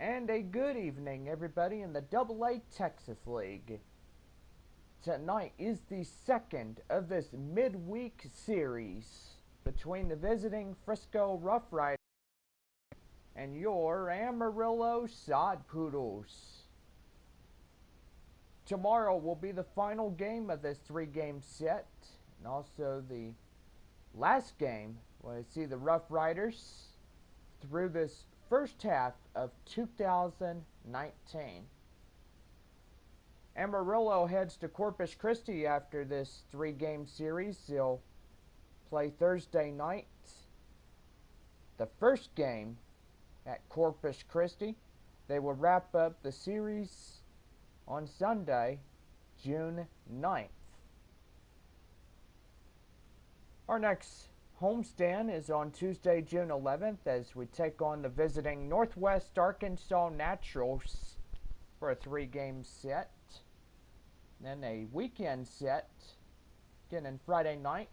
And a good evening, everybody, in the AA Texas League. Tonight is the second of this midweek series between the visiting Frisco RuffRiders and your Amarillo Sod Poodles. Tomorrow will be the final game of this three-game set, and also the last game will see the RuffRiders through this first half of 2019. Amarillo heads to Corpus Christi after this three-game series. They'll play Thursday night, the first game at Corpus Christi. They will wrap up the series on Sunday, June 9th. Our next homestand is on Tuesday, June 11th, as we take on the visiting Northwest Arkansas Naturals for a three-game set. Then a weekend set, beginning Friday night,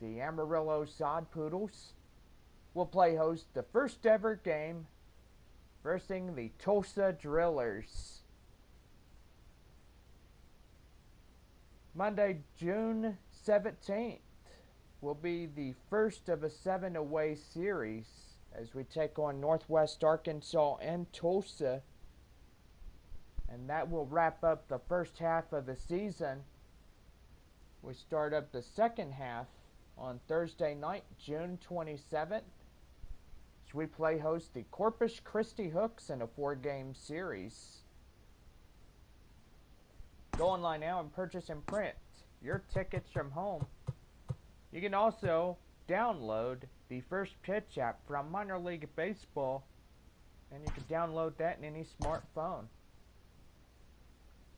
the Amarillo Sod Poodles will play host the first ever game versus the Tulsa Drillers. Monday, June 17th will be the first of a 7 away series as we take on Northwest Arkansas and Tulsa. And that will wrap up the first half of the season. We start up the second half on Thursday night, June 27th, as we play host the Corpus Christi Hooks in a 4-game series. Go online now and purchase and print your tickets from home. You can also download the First Pitch app from Minor League Baseball, and you can download that in any smartphone.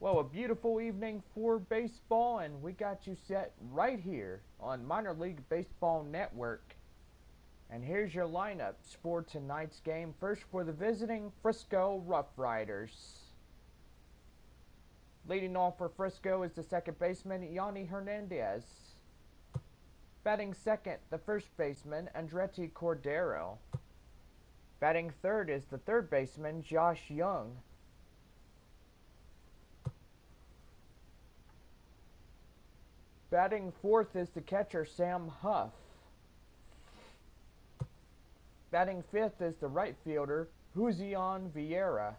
Well, a beautiful evening for baseball, and we got you set right here on Minor League Baseball Network. And here's your lineups for tonight's game. First, for the visiting Frisco RuffRiders. Leading off for Frisco is the second baseman, Yanni Hernandez. Batting second, the first baseman, Andretti Cordero. Batting third is the third baseman, Josh Young. Batting fourth is the catcher, Sam Huff. Batting fifth is the right fielder, Julian Vieira.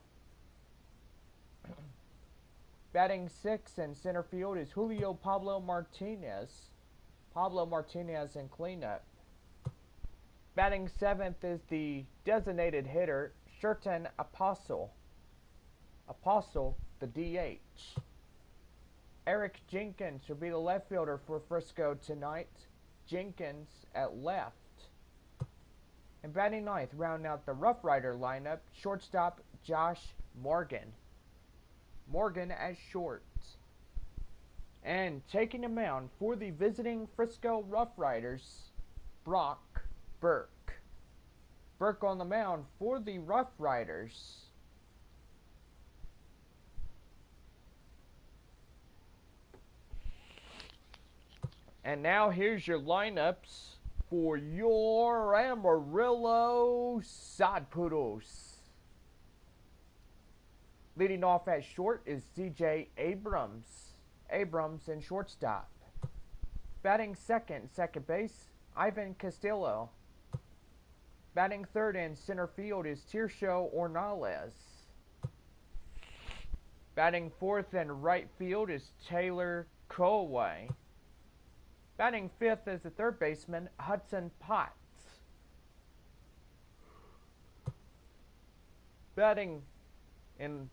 Batting sixth in center field is Julio Pablo Martinez. Pablo Martinez in cleanup. Batting seventh is the designated hitter, Sherton Apostle. Apostle, the DH. Erik Jenkins will be the left fielder for Frisco tonight. Jenkins at left. And batting ninth, rounding out the RuffRider lineup, shortstop Josh Morgan. Morgan as short. And taking the mound for the visiting Frisco RuffRiders, Brock Burke. Burke on the mound for the RuffRiders. And now here's your lineups for your Amarillo Sod Poodles. Leading off at short is CJ Abrams. Abrams in shortstop. Batting second base, Ivan Castillo. Batting third in center field is Tirso Ornales. Batting fourth in right field is Taylor Colway. Batting fifth is the third baseman, Hudson Potts. Batting in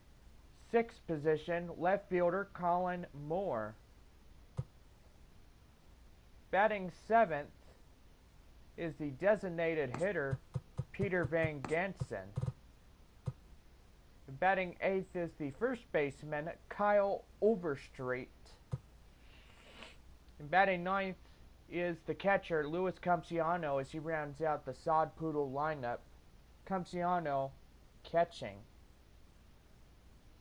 sixth position, left fielder, Colin Moore. Batting seventh is the designated hitter, Peter Van Gansan. Batting eighth is the first baseman, Kyle Overstreet. And batting ninth is the catcher, Luis Campsiano, as he rounds out the Sod Poodle lineup. Campsiano catching.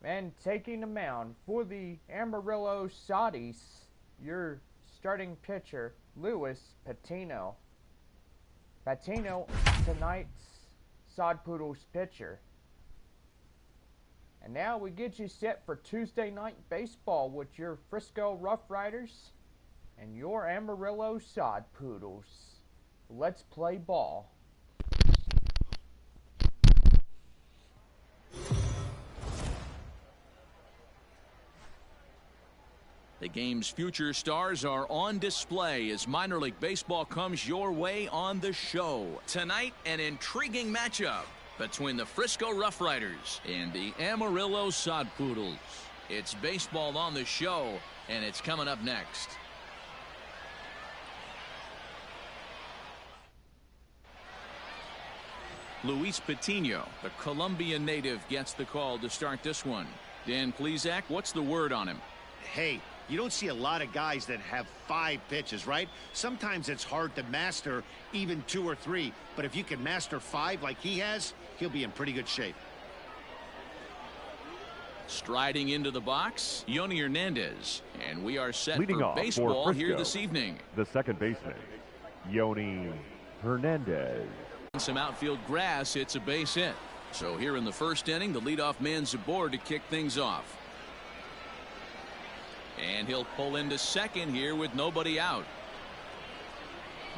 And taking the mound for the Amarillo Soddies, your starting pitcher, Luis Patino. Patino, tonight's Sod Poodles pitcher. And now we get you set for Tuesday night baseball with your Frisco RuffRiders and your Amarillo Sod Poodles. Let's play ball. The game's future stars are on display as minor league baseball comes your way on the show. Tonight, an intriguing matchup between the Frisco RuffRiders and the Amarillo Sod Poodles. It's baseball on the show, and it's coming up next. Luis Patino, the Colombian native, gets the call to start this one. Dan Plesac, what's the word on him? Hey, you don't see a lot of guys that have 5 pitches, right? Sometimes it's hard to master even 2 or 3, but if you can master 5 like he has, he'll be in pretty good shape. Striding into the box, Yoni Hernandez, and we are set Leading for baseball for Frisco, here this evening. The second baseman, Yoni Hernandez. Some outfield grass, it's a base hit. So here in the first inning, the leadoff man's aboard to kick things off. And he'll pull into second here with nobody out.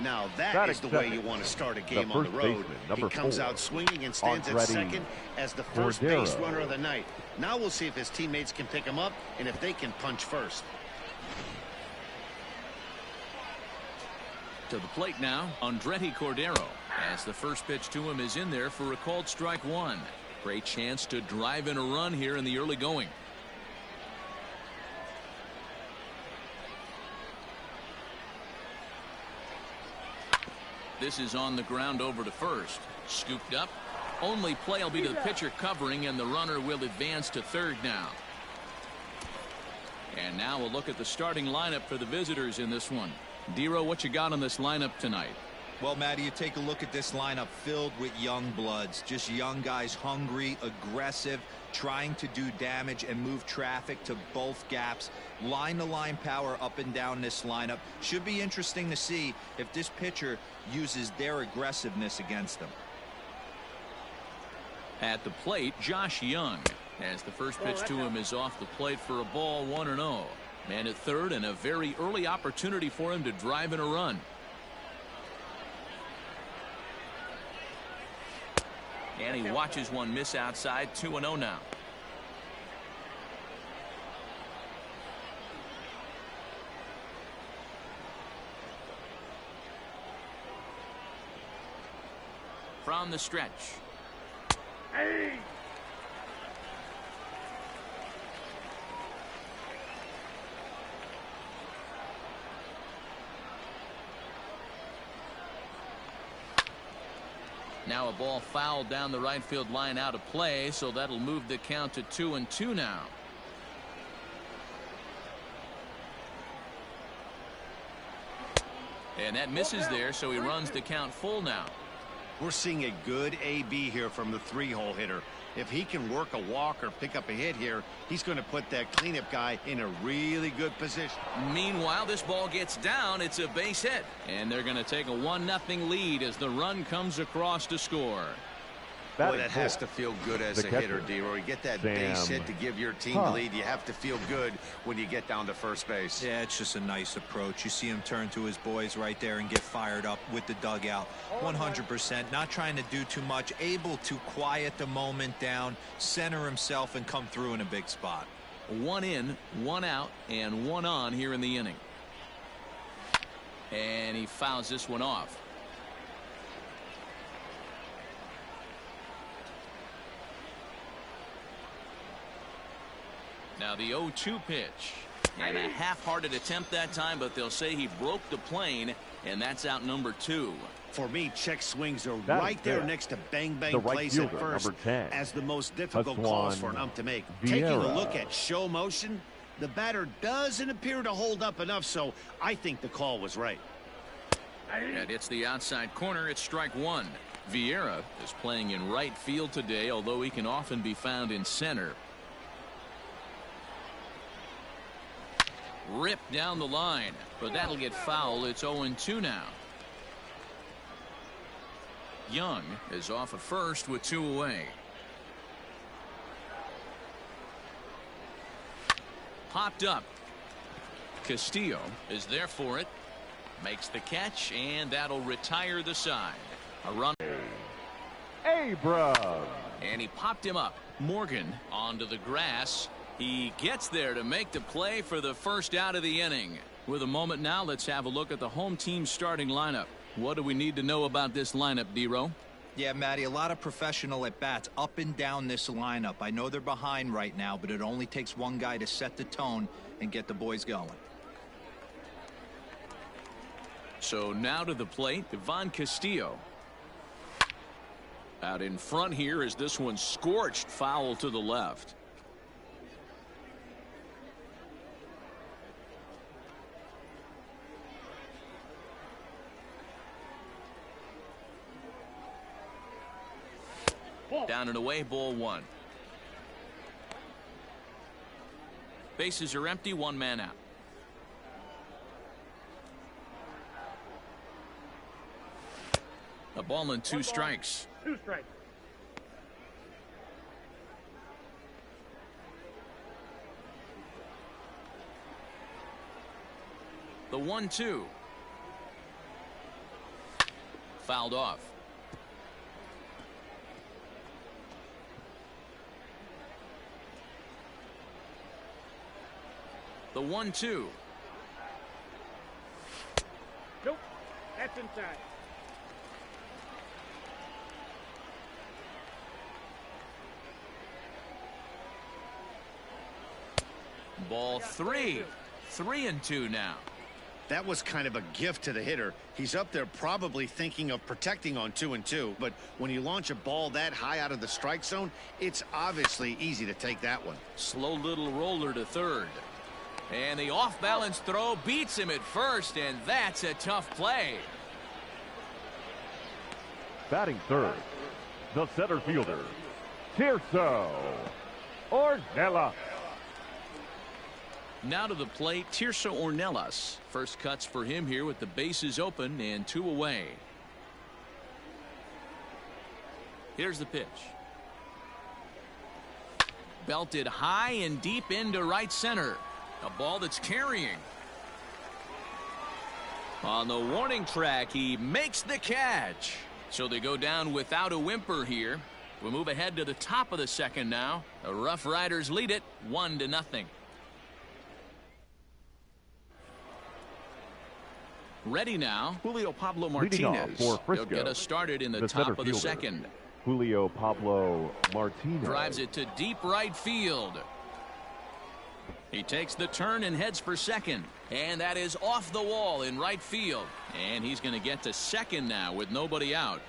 Now that is the way you want to start a game on the road. He comes out swinging and stands at second as the first base runner of the night. Now we'll see if his teammates can pick him up and if they can punch first. To the plate now, Andretti Cordero, as the first pitch to him is in there for a called strike one. Great chance to drive in a run here in the early going. This is on the ground over to first. Scooped up. Only play will be to the pitcher covering, and the runner will advance to third now. And now we'll look at the starting lineup for the visitors in this one. Dero, what you got on this lineup tonight? Well, Matty, you take a look at this lineup filled with young bloods, just young guys, hungry, aggressive, trying to do damage and move traffic to both gaps. Line-to-line power up and down this lineup. Should be interesting to see if this pitcher uses their aggressiveness against them. At the plate, Josh Young, as the first pitch to him is off the plate for a ball, 1-0. Man at third, and a very early opportunity for him to drive in a run. And he watches one miss outside, 2-0 now. From the stretch. Hey! Now a ball fouled down the right field line out of play, so that'll move the count to 2-2 now. And that misses there, so he runs the count full now. We're seeing a good AB here from the 3-hole hitter. If he can work a walk or pick up a hit here, he's going to put that cleanup guy in a really good position. Meanwhile, this ball gets down. It's a base hit. And they're going to take a 1-0 lead as the run comes across to score. Boy, that has to feel good as a hitter, D-Roy. You get that base hit to give your team the lead. You have to feel good when you get down to first base. Yeah, it's just a nice approach. You see him turn to his boys right there and get fired up with the dugout. 100%, not trying to do too much, able to quiet the moment down, center himself, and come through in a big spot. 1 in, 1 out, and 1 on here in the inning. And he fouls this one off. Now the 0-2 pitch, and a half-hearted attempt that time, but they'll say he broke the plane, and that's out number 2. For me, check swings are right there next to bang-bang plays at first as the most difficult calls for an ump to make. Taking a look at show motion, the batter doesn't appear to hold up enough, so I think the call was right. And it's the outside corner. It's strike one. Vieira is playing in right field today, although he can often be found in center. Ripped down the line, but that'll get foul. It's 0-2 now. Young is off at first with 2 away. popped up. Castillo is there for it. Makes the catch, and that'll retire the side. A run. Abram. And he popped him up. Morgan onto the grass. He gets there to make the play for the first out of the inning. With a moment now, let's have a look at the home team's starting lineup. What do we need to know about this lineup, D-Row? Yeah, Matty, a lot of professional at-bats up and down this lineup. I know they're behind right now, but it only takes one guy to set the tone and get the boys going. So now to the plate, Ivan Castillo. Out in front here is this one scorched foul to the left. Down and away, ball one. Bases are empty, one man out. A ball and two strikes. Two strikes. The 1-2. Fouled off. The 1-2. Nope. That's inside. Ball three. 3-2 now. That was kind of a gift to the hitter. He's up there probably thinking of protecting on 2-2, but when you launch a ball that high out of the strike zone, it's obviously easy to take that one. Slow little roller to third. And the off-balance throw beats him at first, and that's a tough play. Batting third, the center fielder, Tirso Ornelas. Now to the plate, Tirso Ornelas. First cuts for him here with the bases open and two away. Here's the pitch. Belted high and deep into right center. A ball that's carrying. On the warning track, he makes the catch. So they go down without a whimper here. We'll move ahead to the top of the second now. The RuffRiders lead it 1-0. Ready now, Julio Pablo Martinez. For Frisco, he'll get us started in the top of the second. Julio Pablo Martinez Drives it to deep right field. He takes the turn and heads for second. And that is off the wall in right field. And he's going to get to second now with nobody out.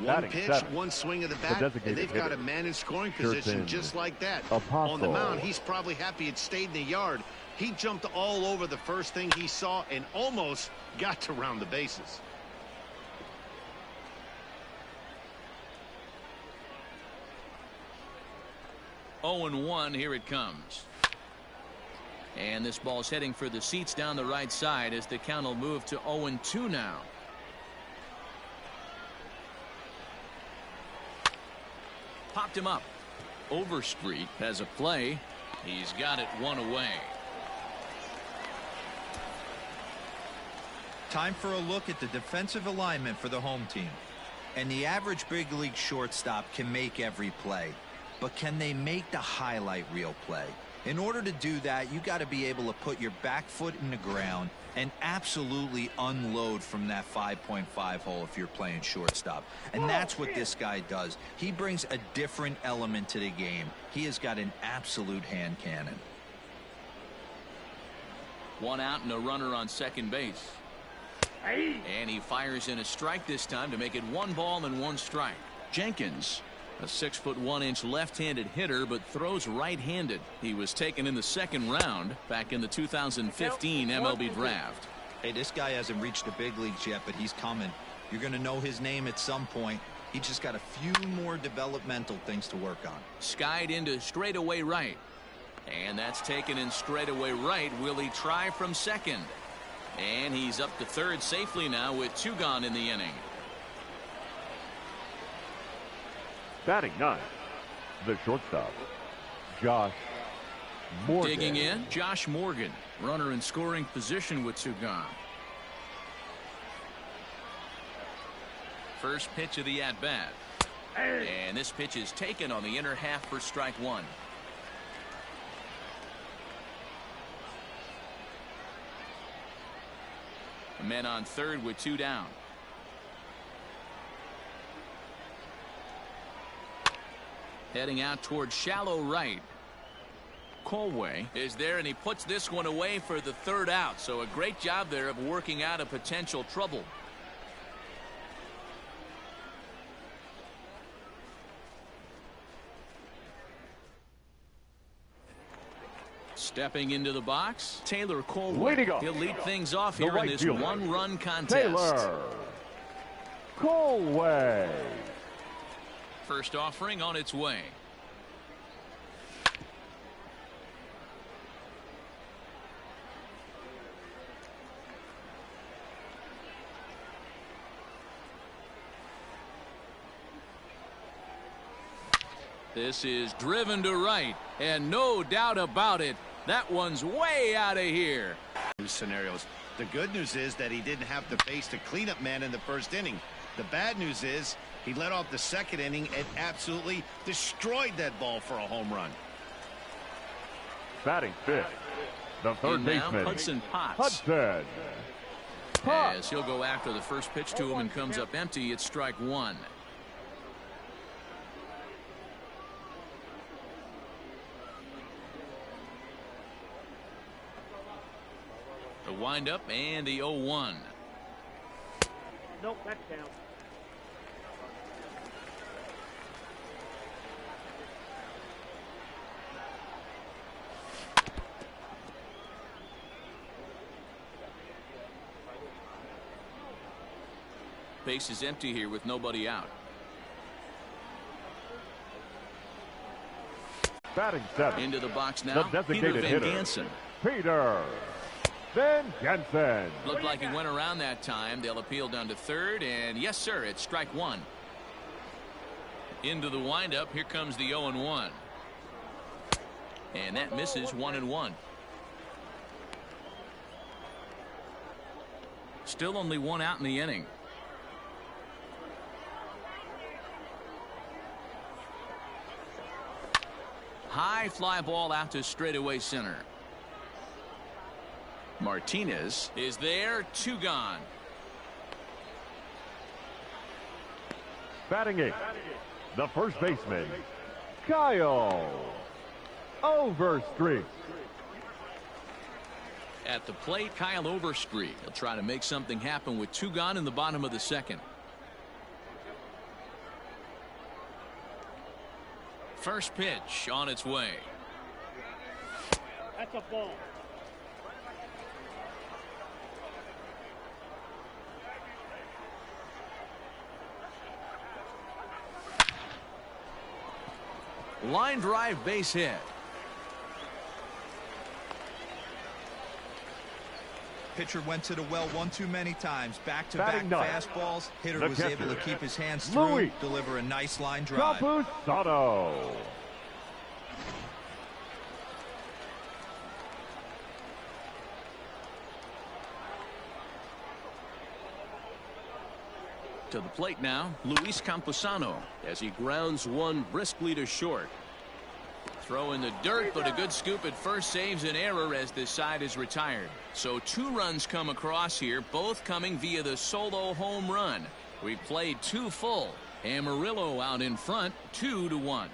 One pitch, one swing of the bat, and they've got a man in scoring position just like that. On the mound, he's probably happy it stayed in the yard. He jumped all over the first thing he saw and almost got to round the bases. Oh, and 1, here it comes. And this ball's heading for the seats down the right side as the count will move to 0-2 now. Popped him up. Overstreet has a play. He's got it one away. Time for a look at the defensive alignment for the home team. And the average big league shortstop can make every play. But can they make the highlight reel play? In order to do that, you got to be able to put your back foot in the ground and absolutely unload from that 5.5 hole if you're playing shortstop. And that's what this guy does. He brings a different element to the game. He has got an absolute hand cannon. One out and a runner on second base. And he fires in a strike this time to make it 1 ball and 1 strike. Jenkins, a 6'1" left-handed hitter, but throws right-handed. He was taken in the second round back in the 2015 MLB draft. Hey, this guy hasn't reached the big leagues yet, but he's coming. You're going to know his name at some point. He just got a few more developmental things to work on. Skied into straightaway right. And that's taken in straightaway right. Will he try from second? And he's up to third safely now with 2 gone in the inning. Batting 9, the shortstop, Josh Morgan. Digging in, Josh Morgan, runner in scoring position with 2 gone. First pitch of the at-bat. And this pitch is taken on the inner half for strike 1. Men on third with 2 down. Heading out towards shallow right. Colway is there, and he puts this one away for the 3rd out. So a great job there of working out a potential trouble. Stepping into the box, Taylor Colway. He'll lead things off here in this 1-run contest. Taylor Colway. First offering on its way. This is driven to right, and no doubt about it, that one's way out of here. Scenarios. The good news is that he didn't have to face the cleanup man in the 1st inning. The bad news is he led off the 2nd inning and absolutely destroyed that ball for a home run. Batting 5th, the 3rd baseman, Hudson Potts. Hudson Potts. As he'll go after the first pitch to him and comes up empty, it's strike 1. The windup and the 0-1. Nope, that's down. Base is empty here with nobody out. Batting 7th. Into the box now. The designated Peter hitter, Van Gansan. Peter Van Gansan. Looked like he went around that time. They'll appeal down to 3rd, and yes, sir, it's strike 1. Into the windup. Here comes the 0-1. And that misses 1-1. Still only 1 out in the inning. High fly ball out to straightaway center. Martinez is there, 2 gone. Batting 8th, the first baseman, Kyle Overstreet. At the plate, Kyle Overstreet. He'll try to make something happen with 2 gone in the bottom of the 2nd. First pitch on its way. That's a ball. Line drive, base hit. Pitcher went to the well one too many times. Back-to-back fastballs. Hitter was able to keep his hands through, deliver a nice line drive. Capusano. To the plate now, Luis Campusano, as he grounds one briskly to short. Throw in the dirt, but a good scoop at first saves an error as this side is retired. So 2 runs come across here, both coming via the solo home run. We played 2 full. Amarillo out in front, 2-1.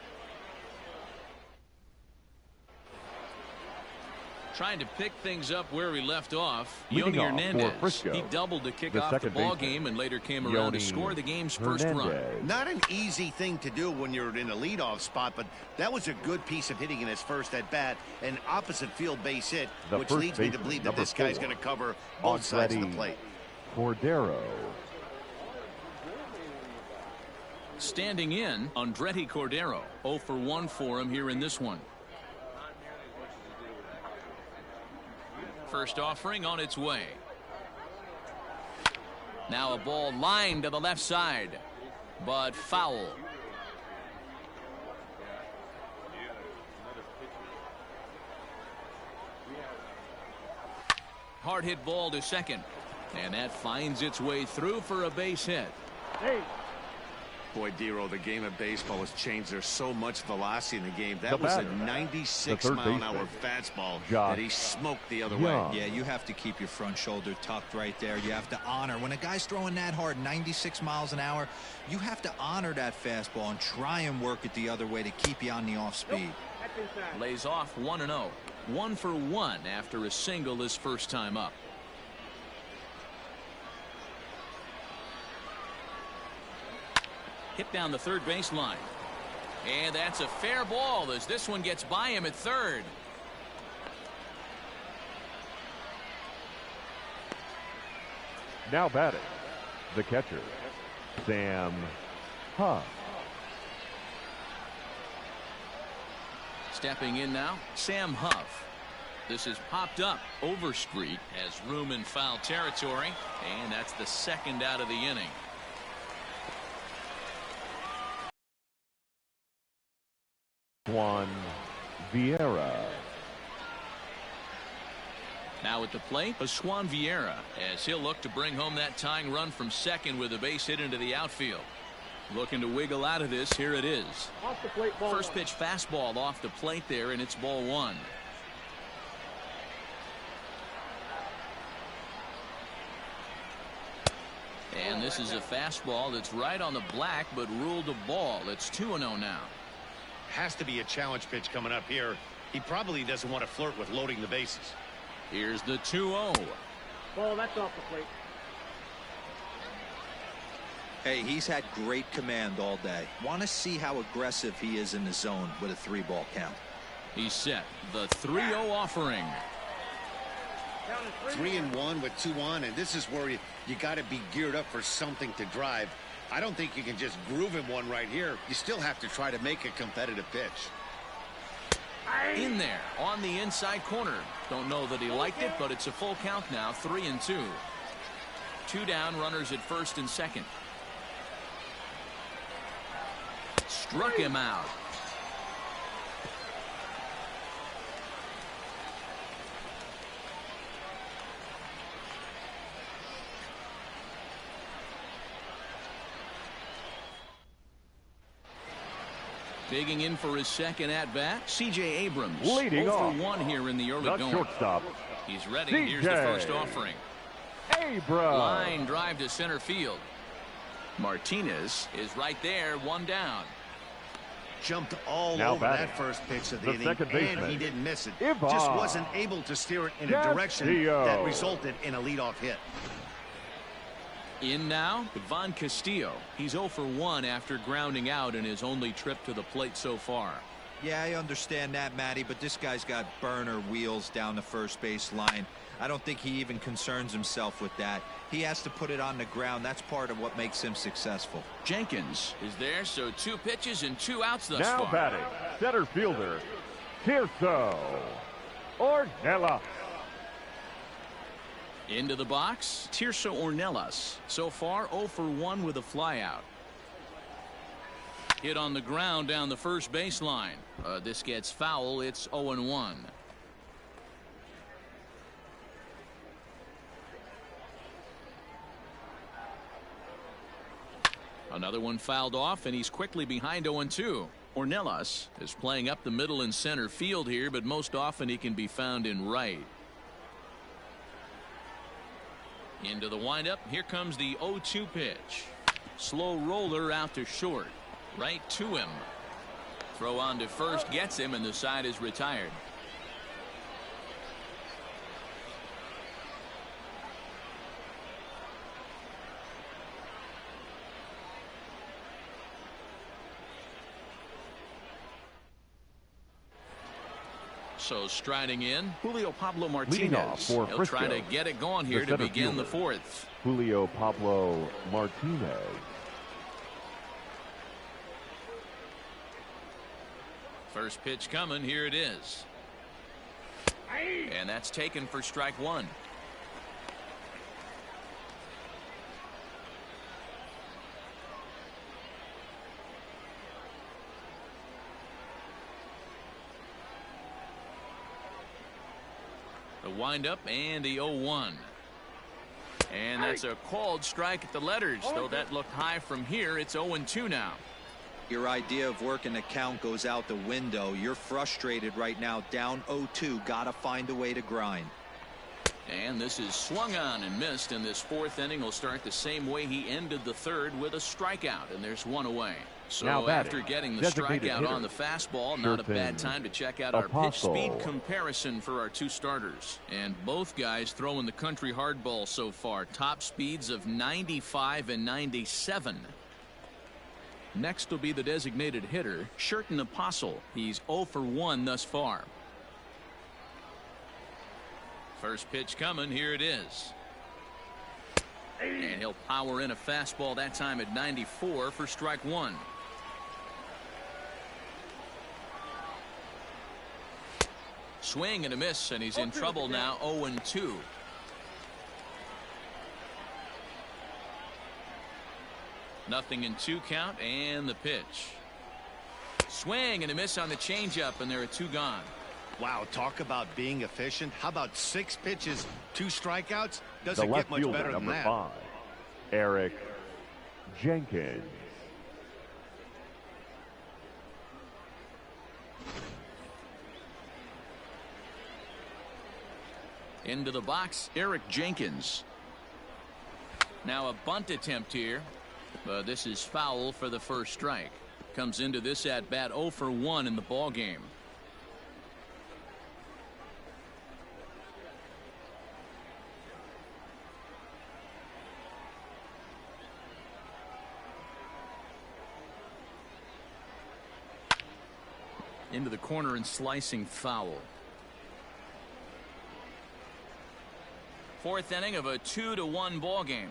Trying to pick things up where we left off. Leading Yoni off Hernandez. for Frisco, He doubled to kick the off the second ball baseman, game and later came around to score the game's first run. Not an easy thing to do when you're in a leadoff spot, but that was a good piece of hitting in his first at bat, an opposite field base hit, which leads me to believe that this guy's going to cover both sides of the plate. Cordero. Standing in, Andretti Cordero. 0 for 1 for him here in this one. First offering on its way. Now a ball lined to the left side, but foul. Hard hit ball to second. And that finds its way through for a base hit. Hey. Boy, Dero, the game of baseball has changed. There's so much velocity in the game. That was a 96-mile-an-hour fastball that he smoked the other way. Yeah, you have to keep your front shoulder tucked right there. You have to honor. When a guy's throwing that hard, 96 miles an hour, you have to honor that fastball and try and work it the other way to keep you on the off speed. Lays off 1-0. 1 for 1 after a single his first time up. Hit down the third baseline. And that's a fair ball as this one gets by him at third. Now batting, the catcher, Sam Huff. Stepping in now, Sam Huff. This is popped up. Overstreet has room in foul territory, and that's the second out of the inning. Juan Vieira. Now at the plate, Juan Vieira, as he'll look to bring home that tying run from second with a base hit into the outfield. Looking to wiggle out of this. Here it is. Off the plate, ball First one. pitch fastball off the plate there, and it's ball one. And this is a fastball that's right on the black, but ruled a ball. It's 2-0 now. Has to be a challenge pitch coming up here. He probably doesn't want to flirt with loading the bases. Here's the 2-0. Ball, that's off the plate. Hey, he's had great command all day. Want to see how aggressive he is in the zone with a 3-ball count. He's set. The 3-0 offering. 3-1 with 2 on, and this is where you got to be geared up for something to drive. I don't think you can just groove him one right here. You still have to try to make a competitive pitch. In there on the inside corner. Don't know that he liked it, but it's a full count now. 3-2. 2 down, runners at first and second. Struck him out. Digging in for his second at-bat, C.J. Abrams. Leading 0 off. for 1 here in the early The going. shortstop. He's ready. C.J. Here's the first offering. Abrams. Line drive to center field. Martinez is right there, 1 down. Jumped all Now over batting. that first pitch of the The inning, second baseman. and he didn't miss it. Ivan Just wasn't able to steer it in a direction Castillo. that resulted in a leadoff hit. In now, Ivan Castillo. He's 0 for 1 after grounding out in his only trip to the plate so far. Yeah, I understand that, Matty, but this guy's got burner wheels down the first base line. I don't think he even concerns himself with that. He has to put it on the ground. That's part of what makes him successful. Jenkins is there, so 2 pitches and 2 outs thus Now far. batting, center fielder, Tirso Ornelas. Into the box, Tirso Ornelas. So far, 0 for 1 with a flyout. Hit on the ground down the first baseline. This gets foul. It's 0-1. Another one fouled off, and he's quickly behind 0-2. Ornelas is playing up the middle and center field here, but most often he can be found in right. Into the windup. Here comes the 0-2 pitch. Slow roller out to short. Right to him. Throw on to first gets him, and the side is retired. So striding in, Julio Pablo Leading off Martinez. for He'll Frisco, try to get it going here to center begin the fielder, 4th. Julio Pablo Martinez. First pitch coming. Here it is. And that's taken for strike 1. The windup and the 0-1. And that's a called strike at the letters, though that looked high from here. It's 0-2 now. Your idea of working the count goes out the window. You're frustrated right now, down 0-2. Gotta find a way to grind. And this is swung on and missed, and this fourth inning will start the same way he ended the third, with a strikeout, and there's one away. So after getting the strikeout on the fastball, not a bad time to check out our pitch speed comparison for our two starters. And both guys throwing the country hardball so far. Top speeds of 95 and 97. Next will be the designated hitter, Sherton Apostle. He's 0 for 1 thus far. First pitch coming. Here it is. And he'll power in a fastball, that time at 94 for strike one. Swing and a miss, and he's in trouble now. 0-2. Nothing in 2 count, and the pitch. Swing and a miss on the changeup, and there are 2 gone. Wow, talk about being efficient. How about 6 pitches, 2 strikeouts? Doesn't get much better than that. Number 5, Erik Jenkins. Into the box, Erik Jenkins. Now a bunt attempt here. This is foul for the first strike. Comes into this at bat 0 for 1 in the ball game. Into the corner and slicing foul. Fourth inning of a 2-1 ball game.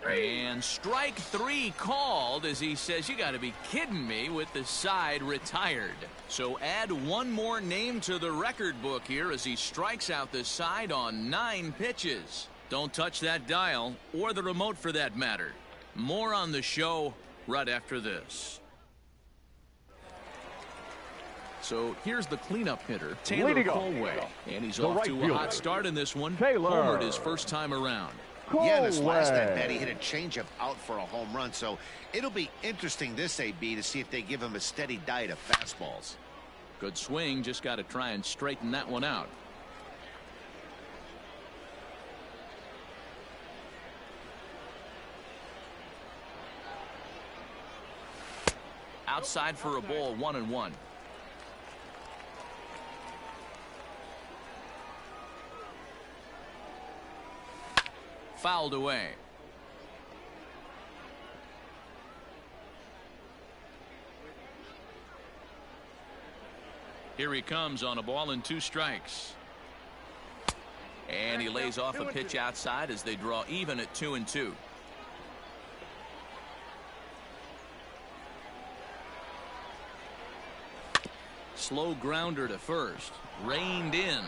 And strike 3 called, as he says, you got to be kidding me, with the side retired. So add one more name to the record book here as he strikes out the side on 9 pitches. Don't touch that dial, or the remote for that matter. More on the show right after this. So here's the cleanup hitter, Taylor Colway. And he's off to a hot start in this one. Homered his first time around. Yeah, this last at bat, he hit a changeup out for a home run. So it'll be interesting this AB to see if they give him a steady diet of fastballs. Good swing. Just got to try and straighten that one out. Outside for a ball, 1-1. Fouled away. Here he comes on a ball and 2 strikes. And he lays off a pitch outside as they draw even at 2-2. Slow grounder to first. Reined in.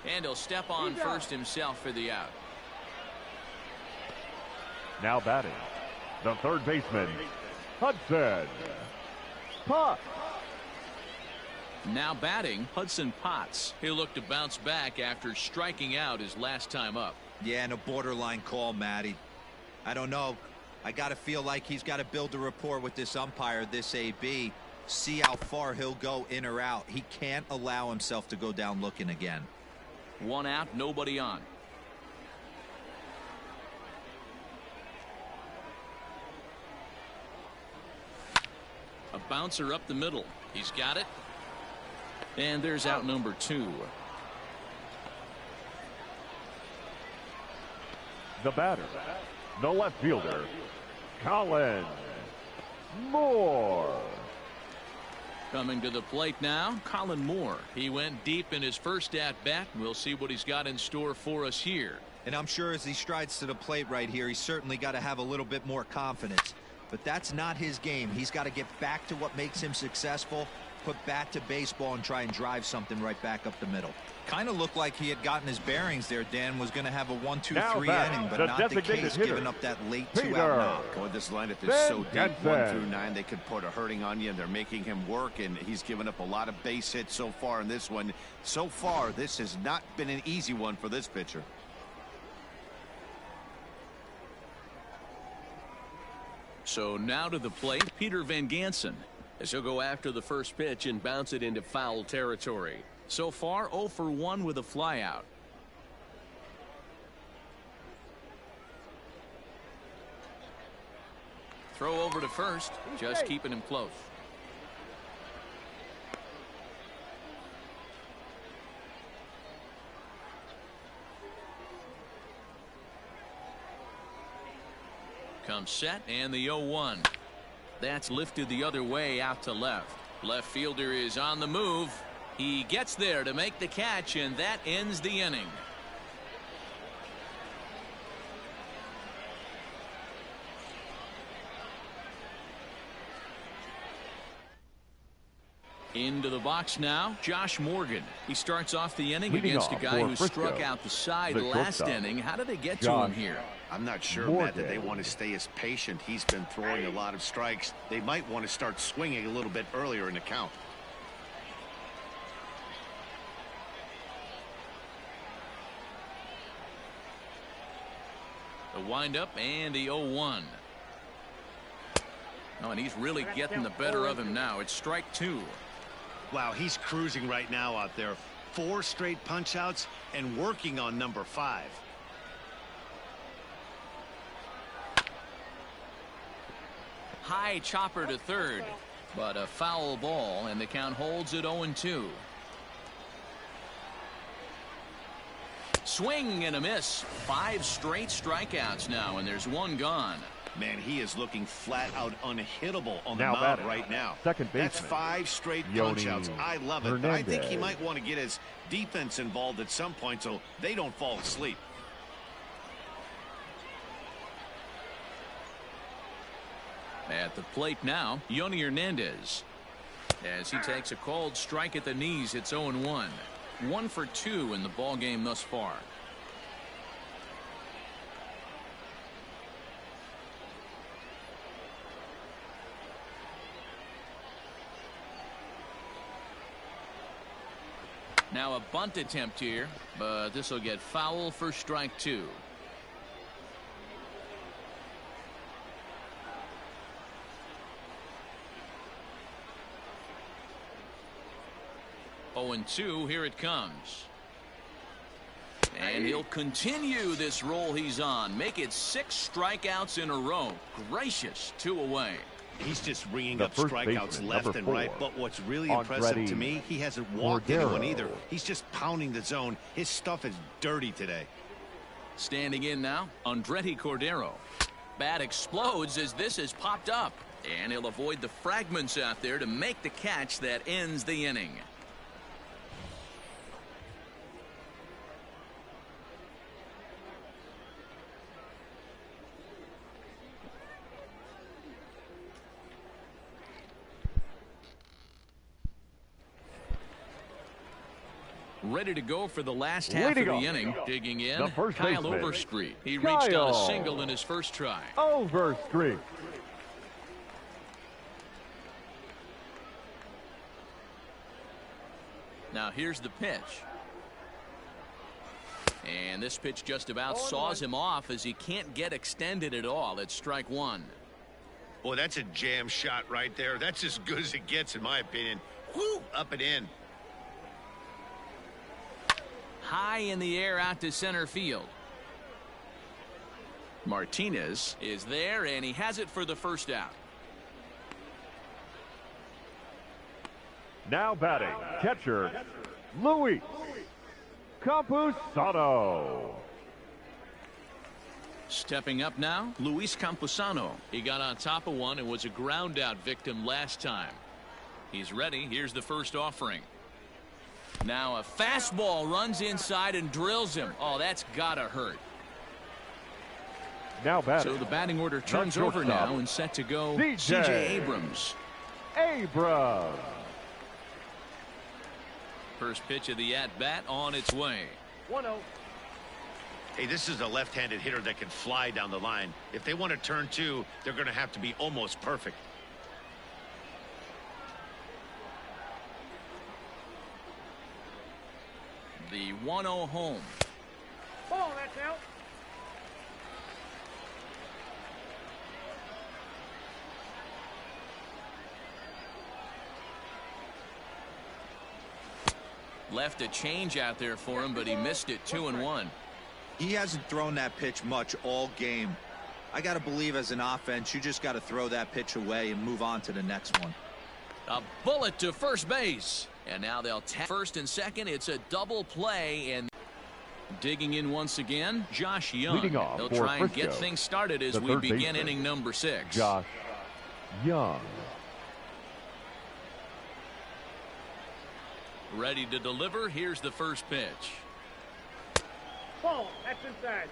And he'll step on first himself for the out. Now batting, the third baseman, Hudson Potts. Now batting, Hudson Potts. He'll look to bounce back after striking out his last time up. Yeah, and a borderline call, Matty. I don't know. I got to feel like he's got to build a rapport with this umpire, this AB. See how far he'll go in or out. He can't allow himself to go down looking again. 1 out, nobody on. A bouncer up the middle. He's got it. And there's out number 2. The batter, the left fielder, Colin Moore. Coming to the plate now, Colin Moore. He went deep in his first at-bat. We'll see what he's got in store for us here. And I'm sure as he strides to the plate right here, he's certainly got to have a little bit more confidence. But that's not his game. He's got to get back to what makes him successful, put bat to baseball and try and drive something right back up the middle. Kind of looked like he had gotten his bearings there. Dan was going to have a 1-2-3 inning, but not the case, giving up that late 2-out knock. Boy, this lineup is so deep, 1 through 9, they could put a hurting on you, and they're making him work, and he's given up a lot of base hits so far in this one. So far, this has not been an easy one for this pitcher. So now to the plate, Peter Van Gansan, as he'll go after the first pitch and bounce it into foul territory. So far, 0 for 1 with a flyout. Throw over to first, just keeping him close. Comes set, and the 0-1. That's lifted the other way out to left. Left fielder is on the move. He gets there to make the catch, and that ends the inning. Into the box now, Josh Morgan. He starts off the inning against a guy who struck out the side last inning. How did they get to him here? I'm not sure, Matt, that they want to stay as patient. He's been throwing a lot of strikes. They might want to start swinging a little bit earlier in the count. The windup and the 0-1. Oh, and he's really getting the better of him now. It's strike 2. Wow, he's cruising right now out there. 4 straight punch outs and working on number 5. High chopper to third, but a foul ball, and the count holds at 0-2. Swing and a miss. 5 straight strikeouts now, and there's 1 gone. Man, he is looking flat out unhittable on the mound right now. Second baseman. That's 5 straight punch outs. I love it. But I think he might want to get his defense involved at some point so they don't fall asleep. At the plate now, Yoni Hernandez. As he takes a called strike at the knees, it's 0-1. 1 for 2 in the ball game thus far. Now a bunt attempt here, but this will get foul for strike 2. Oh, and 2, here it comes. And he'll continue this roll he's on. Make it 6 strikeouts in a row. Gracious, 2 away. He's just ringing up strikeouts left and right. But what's really impressive to me, he hasn't walked anyone either. He's just pounding the zone. His stuff is dirty today. Standing in now, Andretti Cordero. Bat explodes as this is popped up. And he'll avoid the fragments out there to make the catch that ends the inning. Ready to go for the last half of the inning. Digging in, Kyle Overstreet. He reached on a single in his first try. Overstreet. Now here's the pitch. And this pitch just about saws him off as he can't get extended at all. It's strike 1. Boy, that's a jam shot right there. That's as good as it gets, in my opinion. Whoo, up and in. High in the air out to center field. Martinez is there, and he has it for the first out. Now batting, catcher, Luis Campusano. Stepping up now, Luis Campusano. He got on top of one and was a ground out victim last time. He's ready. Here's the first offering. Now a fastball runs inside and drills him. Oh, that's gotta hurt. Now batting. So the batting order turns over now and set to go CJ Abrams. First pitch of the at-bat on its way. 1-0. Hey, this is a left-handed hitter that can fly down the line. If they want to turn two, they're going to have to be almost perfect. The 1-0 home. Ball, that's out. Left a change out there for him, but he missed it. 2-1. He hasn't thrown that pitch much all game. I got to believe as an offense, you just got to throw that pitch away and move on to the next one. A bullet to first base. And now they'll tap first and second. It's a double play. And digging in once again, Josh Young. They'll try and get things started as we begin inning number 6. Josh Young. Ready to deliver. Here's the first pitch. Ball, that's inside.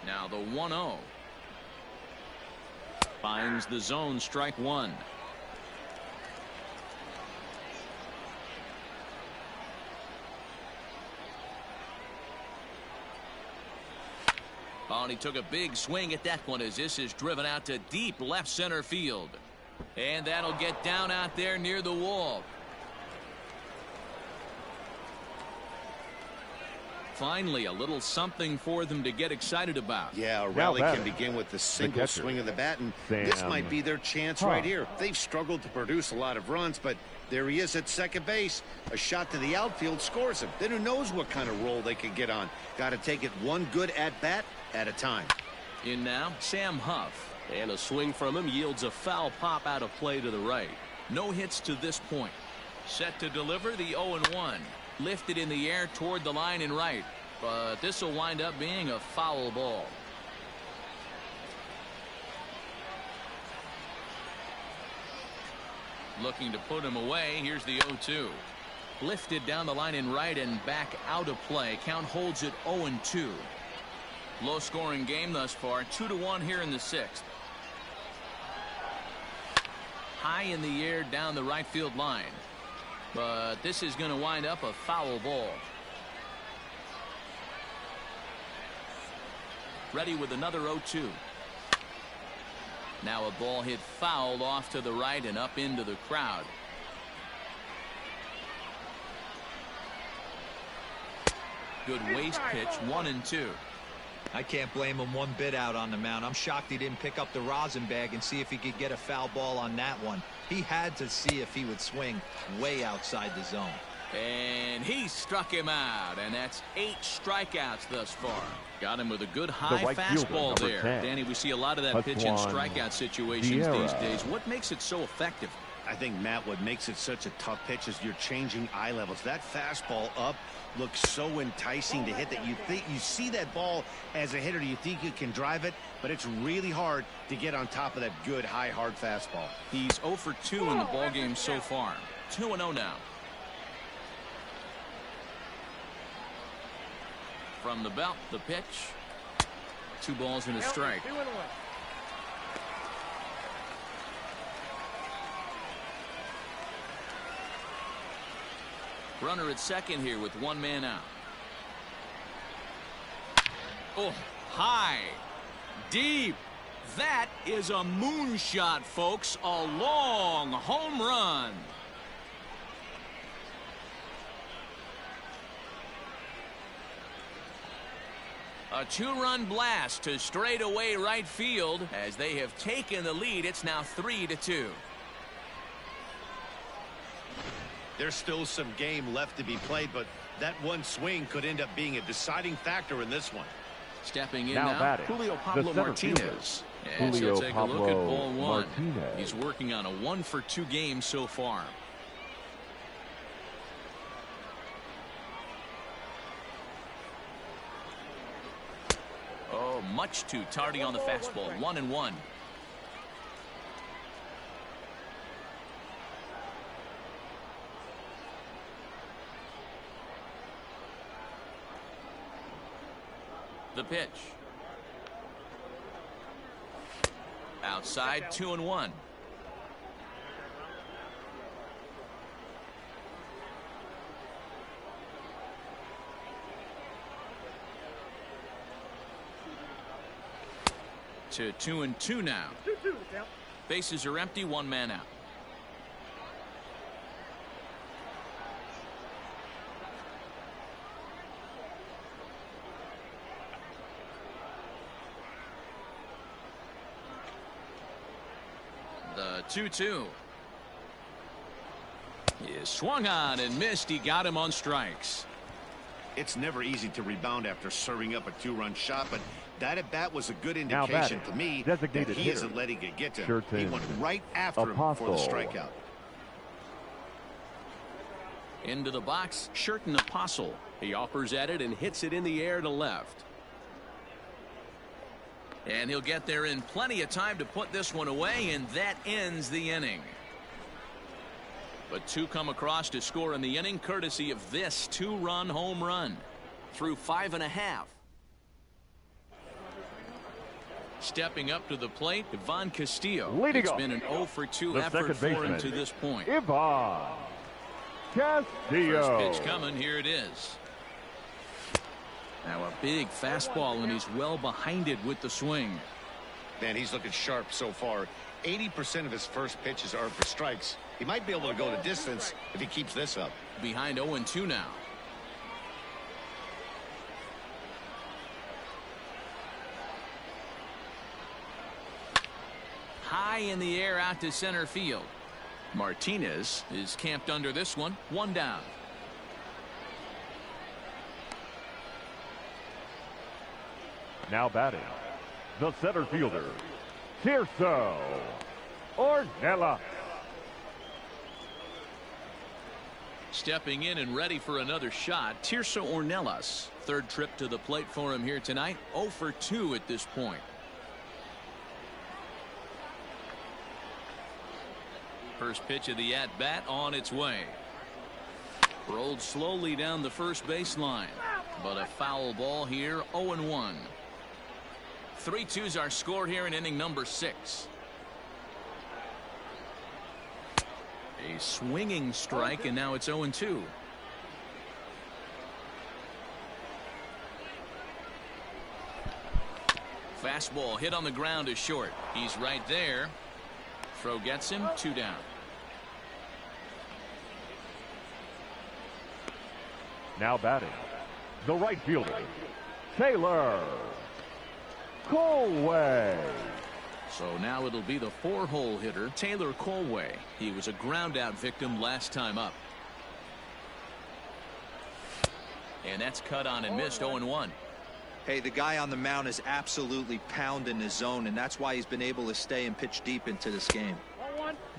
Now the 1-0. Finds the zone, strike one. Oh, and he took a big swing at that one as this is driven out to deep left center field. And that'll get down out there near the wall. Finally, a little something for them to get excited about. Yeah, a rally can begin with the single swing of the bat, and this might be their chance right here. They've struggled to produce a lot of runs, but there he is at second base. A shot to the outfield scores him. Then who knows what kind of roll they could get on. Got to take it one good at-bat at a time. In now, Sam Huff. And a swing from him yields a foul pop out of play to the right. No hits to this point. Set to deliver the 0-1. Lifted in the air toward the line and right, but this will wind up being a foul ball. Looking to put him away. Here's the 0-2. Lifted down the line and right and back out of play. Count holds it 0-2. Low scoring game thus far. 2-1 here in the 6th. High in the air down the right field line. But this is going to wind up a foul ball. Ready with another 0-2. Now a ball hit foul off to the right and up into the crowd. Good waste pitch, 1-2. I can't blame him one bit out on the mound. I'm shocked he didn't pick up the rosin bag and see if he could get a foul ball on that one. He had to see if he would swing way outside the zone. And he struck him out, and that's 8 strikeouts thus far. Got him with a good high fastball there. 10. Danny, we see a lot of that pitch in strikeout situations these days. What makes it so effective? I think, Matt, what makes it such a tough pitch is you're changing eye levels. That fastball up looks so enticing to hit that you think you see that ball as a hitter, you think you can drive it, but it's really hard to get on top of that good high hard fastball. He's 0 for 2 in the ballgame so far. 2-0 now. From the belt, the pitch. 2 balls and a strike. 2-1. Runner at second here with 1 man out. Oh, high, deep. That is a moonshot, folks. A long home run. A 2-run blast to straightaway right field as they have taken the lead. It's now 3-2. There's still some game left to be played, but that one swing could end up being a deciding factor in this one. Stepping in now batting, Julio Pablo Martinez. And Julio so take a look at ball 1. Martinez. He's working on a 1 for 2 game so far. Oh, much too tardy on the fastball. 1-1. The pitch. Outside, 2-1. To 2-2 now. 2-2 count. Bases are empty, one man out. The 2-2 is swung on and missed. He got him on strikes. It's never easy to rebound after serving up a two-run shot, but that at bat was a good indication to me that he isn't letting it get to him. He went right after him for the strikeout. Into the box, Sherton Apostle. He offers at it and hits it in the air to left. And he'll get there in plenty of time to put this one away, and that ends the inning. But two come across to score in the inning, courtesy of this two-run home run. Through 5.5. Stepping up to the plate, Ivan Castillo. It's been an 0-for-2 effort for him to this point. Ivan Castillo. First pitch coming, here it is. Now a big fastball, and he's well behind it with the swing. Man, he's looking sharp so far. 80% of his first pitches are for strikes. He might be able to go the distance if he keeps this up. Behind 0-2 now. High in the air out to center field. Martinez is camped under this one. One down. Now batting, the center fielder, Tirso Ornelas. Stepping in and ready for another shot, Tirso Ornelas. Third trip to the plate for him here tonight. 0-for-2 at this point. First pitch of the at-bat on its way. Rolled slowly down the first baseline, but a foul ball here. 0-1. 3-2's our score here in inning number 6. A swinging strike, and now it's 0-2. Fastball hit on the ground is short. He's right there. Throw gets him. 2 down. Now batting, the right fielder, Taylor Colway. So now it'll be the 4-hole hitter, Taylor Colway. He was a ground-out victim last time up. And that's cut on and missed. 0-1. Hey, the guy on the mound is absolutely pounding his zone, and that's why he's been able to stay and pitch deep into this game.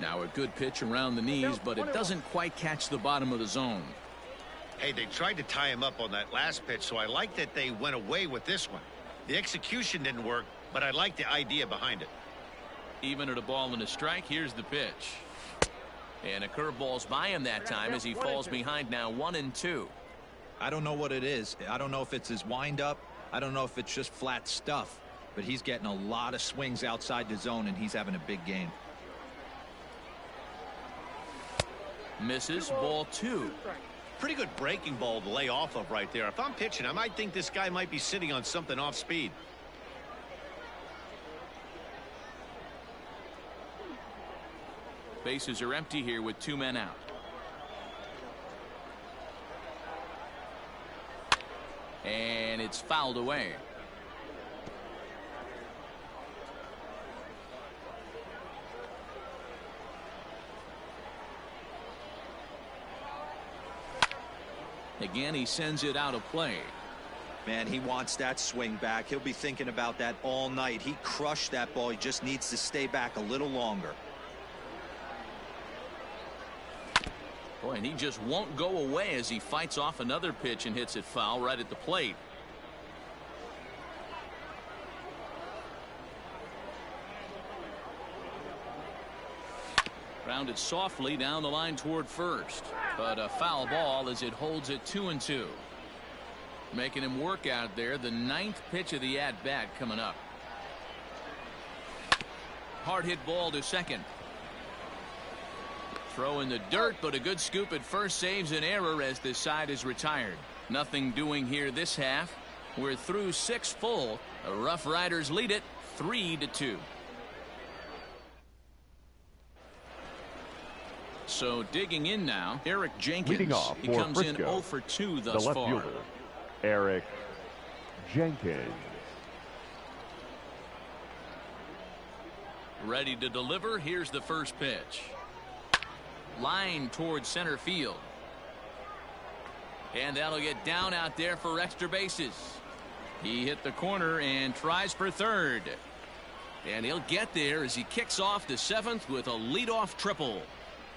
Now a good pitch around the knees, but it doesn't quite catch the bottom of the zone. Hey, they tried to tie him up on that last pitch, so I like that they went away with this one. The execution didn't work, but I like the idea behind it. Even at a ball and a strike, here's the pitch. And a curveball's by him that time as he falls behind now 1-2. I don't know what it is. I don't know if it's his windup. I don't know if it's just flat stuff. But he's getting a lot of swings outside the zone, and he's having a big game. Misses. Ball 2. Pretty good breaking ball to lay off of right there. If I'm pitching, I might think this guy might be sitting on something off speed. Bases are empty here with 2 men out. And it's fouled away. Again, he sends it out of play. Man, he wants that swing back. He'll be thinking about that all night. He crushed that ball. He just needs to stay back a little longer. Boy, and he just won't go away as he fights off another pitch and hits it foul right at the plate. Grounded softly down the line toward first, but a foul ball as it holds it 2-2. Making him work out there. The 9th pitch of the at-bat coming up. Hard hit ball to second. Throw in the dirt, but a good scoop at first saves an error as this side is retired. Nothing doing here this half. We're through 6 full. The RuffRiders lead it 3-2. So digging in now, Erik Jenkins. Leading off he for comes Frisco, in 0 for 2 thus the left far. fielder, Erik Jenkins. Ready to deliver. Here's the first pitch. Line towards center field. And that'll get down out there for extra bases. He hit the corner and tries for third. And he'll get there as he kicks off to seventh with a leadoff triple.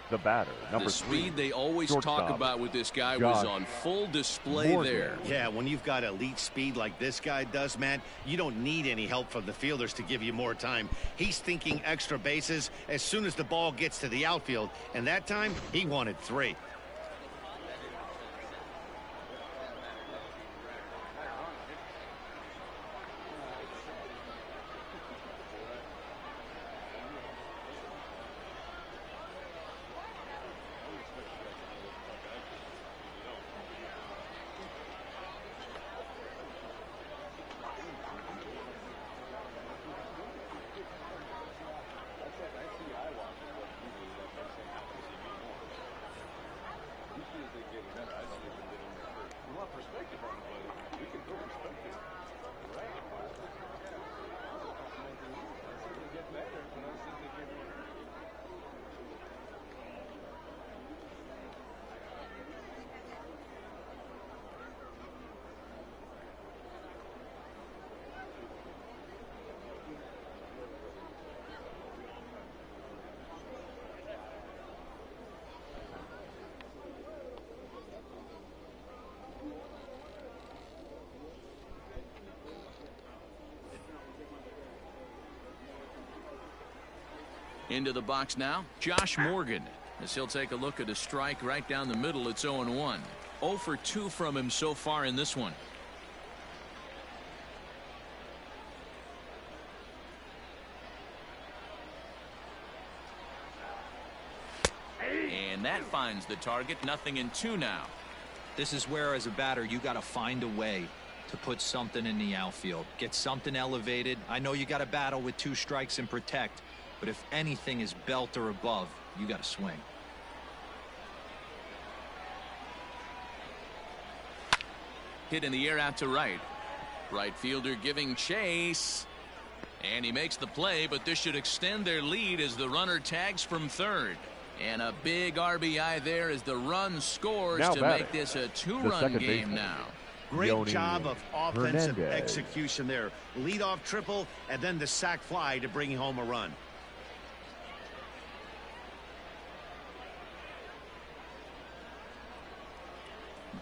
The batter, number the 3. speed they always talk about with this guy was on full display there. Yeah, when you've got elite speed like this guy does, man, you don't need any help from the fielders to give you more time. He's thinking extra bases as soon as the ball gets to the outfield, and that time he wanted 3. Into the box now, Josh Morgan, as he'll take a look at a strike right down the middle. It's 0-1. 0 for 2 from him so far in this one. And that finds the target. 0-2 now. This is where, as a batter, you got to find a way to put something in the outfield. Get something elevated. I know you got to battle with 2 strikes and protect. But if anything is belt or above, you got to swing. Hit in the air out to right. Right fielder giving chase. And he makes the play, but this should extend their lead as the runner tags from third. And a big RBI there as the run scores to make this a 2-run game now. Great job of offensive execution there. Leadoff triple and then the sac fly to bring home a run.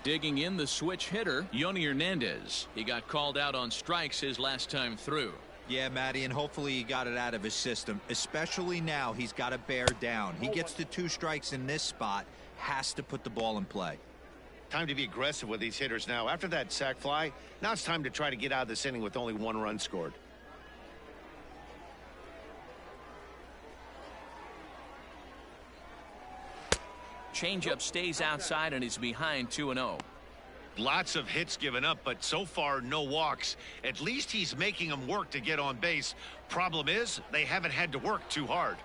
Digging in, the switch hitter, Yoni Hernandez. He got called out on strikes his last time through. Yeah, Matty, and hopefully he got it out of his system. Especially now, he's got to bear down. He gets to 2 strikes in this spot, has to put the ball in play. Time to be aggressive with these hitters now. After that sac fly, now it's time to try to get out of this inning with only 1 run scored. Changeup stays outside and is behind 2-0. Lots of hits given up, but so far no walks. At least he's making them work to get on base. Problem is, they haven't had to work too hard.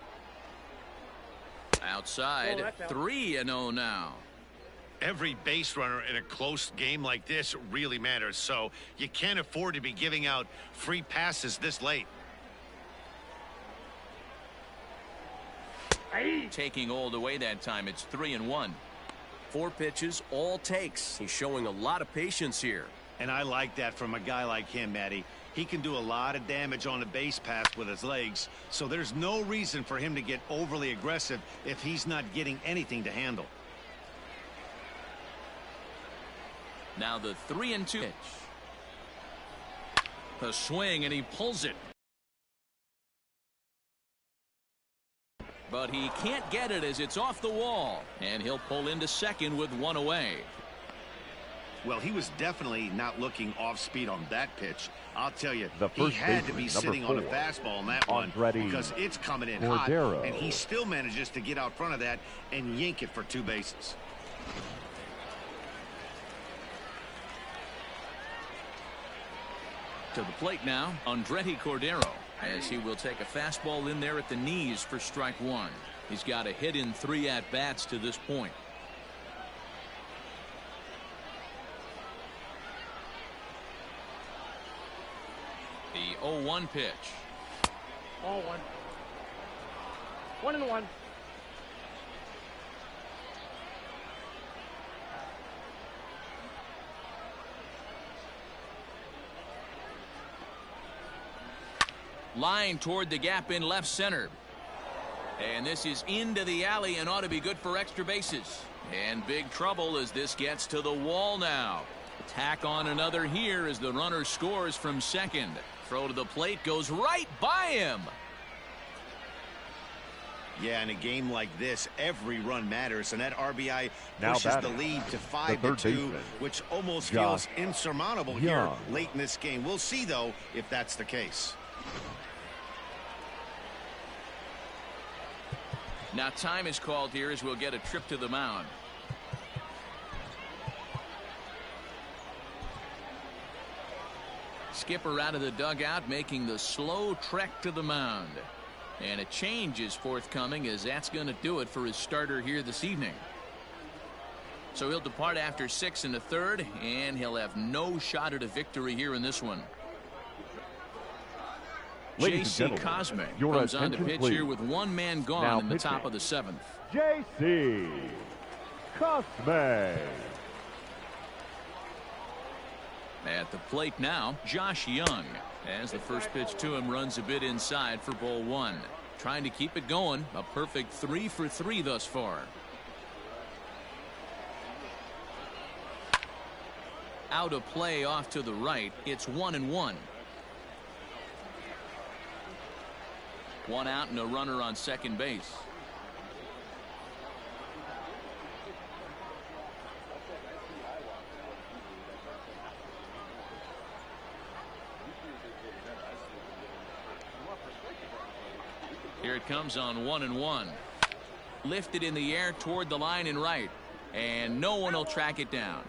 Outside, 3-0 now. Every base runner in a close game like this really matters, so you can't afford to be giving out free passes this late. Taking all the way that time. It's 3-1. 4 pitches, all takes. He's showing a lot of patience here. And I like that from a guy like him, Matty. He can do a lot of damage on a base pass with his legs, so there's no reason for him to get overly aggressive if he's not getting anything to handle. Now the 3-2 pitch. The swing, and he pulls it. But he can't get it as it's off the wall, and he'll pull into second with 1 away. Well, he was definitely not looking off speed on that pitch. I'll tell you, he had to be sitting on a fastball on that one because it's coming in hot, and he still manages to get out front of that and yank it for 2 bases. To the plate now, Andretti Cordero, as he will take a fastball in there at the knees for strike 1. He's got a hit in 3 at-bats to this point. The 0-1 pitch. All 1. 1-1. Line toward the gap in left center. And this is into the alley and ought to be good for extra bases. And big trouble as this gets to the wall now. Tack on another here as the runner scores from second. Throw to the plate goes right by him. Yeah, in a game like this, every run matters, and that RBI pushes the lead to 5-2, which almost feels insurmountable here late in this game. We'll see, though, if that's the case. Now time is called here as we'll get a trip to the mound. Skipper out of the dugout making the slow trek to the mound. And a change is forthcoming as that's going to do it for his starter here this evening. So he'll depart after 6 1/3, and he'll have no shot at a victory here in this one. J.C. Cosme comes on to pitch here with 1 man gone in the top of the 7th. J.C. Cosme. At the plate now, Josh Young, as the first pitch to him runs a bit inside for ball 1. Trying to keep it going, a perfect 3 for 3 thus far. Out of play off to the right, it's 1-1. 1 out and a runner on second base. Here it comes on 1-1. Lifted in the air toward the line and right, and no one will track it down.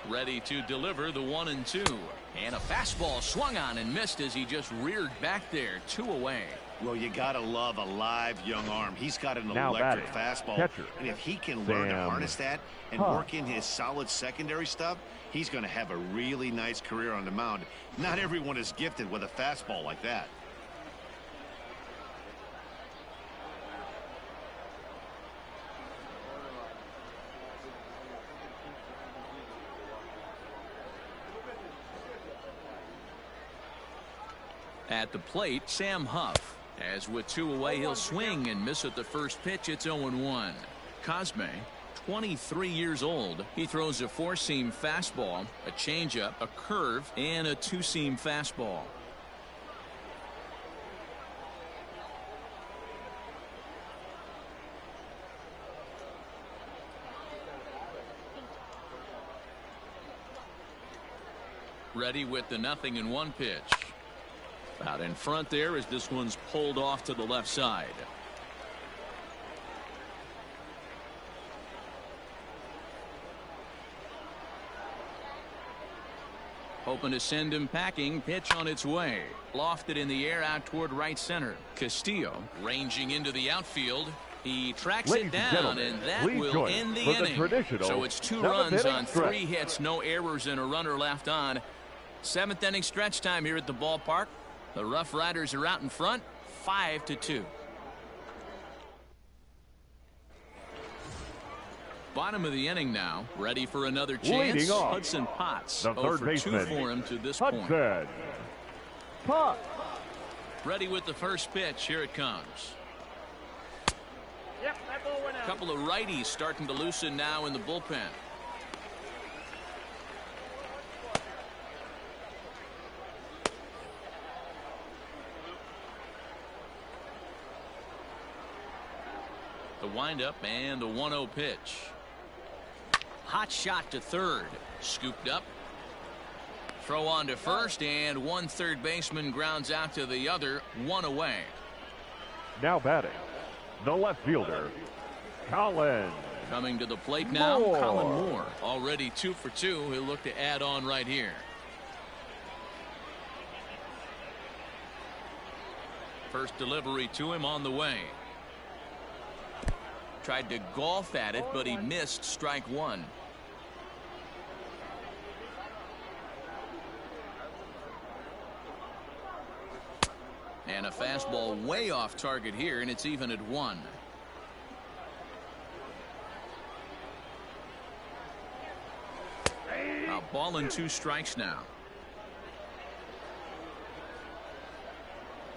Ready to deliver the 1-2, and a fastball swung on and missed as he just reared back there. 2 away. Well, you gotta love a live young arm. He's got an electric fastball, and if he can learn to harness that and work in his solid secondary stuff, he's going to have a really nice career on the mound. Not everyone is gifted with a fastball like that. At the plate, Sam Huff. As with 2 away, he'll swing and miss at the first pitch. It's 0-1. Cosme, 23 years old. He throws a 4-seam fastball, a changeup, a curve, and a 2-seam fastball. Ready with the 0-1 pitch. Out in front there as this one's pulled off to the left side. Hoping to send him packing. Pitch on its way. Lofted in the air out toward right center. Castillo ranging into the outfield. He tracks it down, and that will end the inning. So it's 2 runs on 3 hits, no errors, and a runner left on. 7th inning stretch time here at the ballpark. The RuffRiders are out in front, 5-2. Bottom of the inning now, ready for another chance. Hudson Potts, 0 for 2 for him to this point. Ready with the first pitch. Here it comes. Yep, that ball went out. A couple of righties starting to loosen now in the bullpen. windup and the 1-0 pitch. Hot shot to third. Scooped up. Throw on to first, and one third baseman grounds out to the other, one away. Now batting, the left fielder, Colin. Coming to the plate now, Moore. Colin Moore. Already 2 for 2. He'll look to add on right here. First delivery to him on the way. Tried to golf at it, but he missed strike one. And a fastball way off target here, and it's even at 1. A ball and 2 strikes now.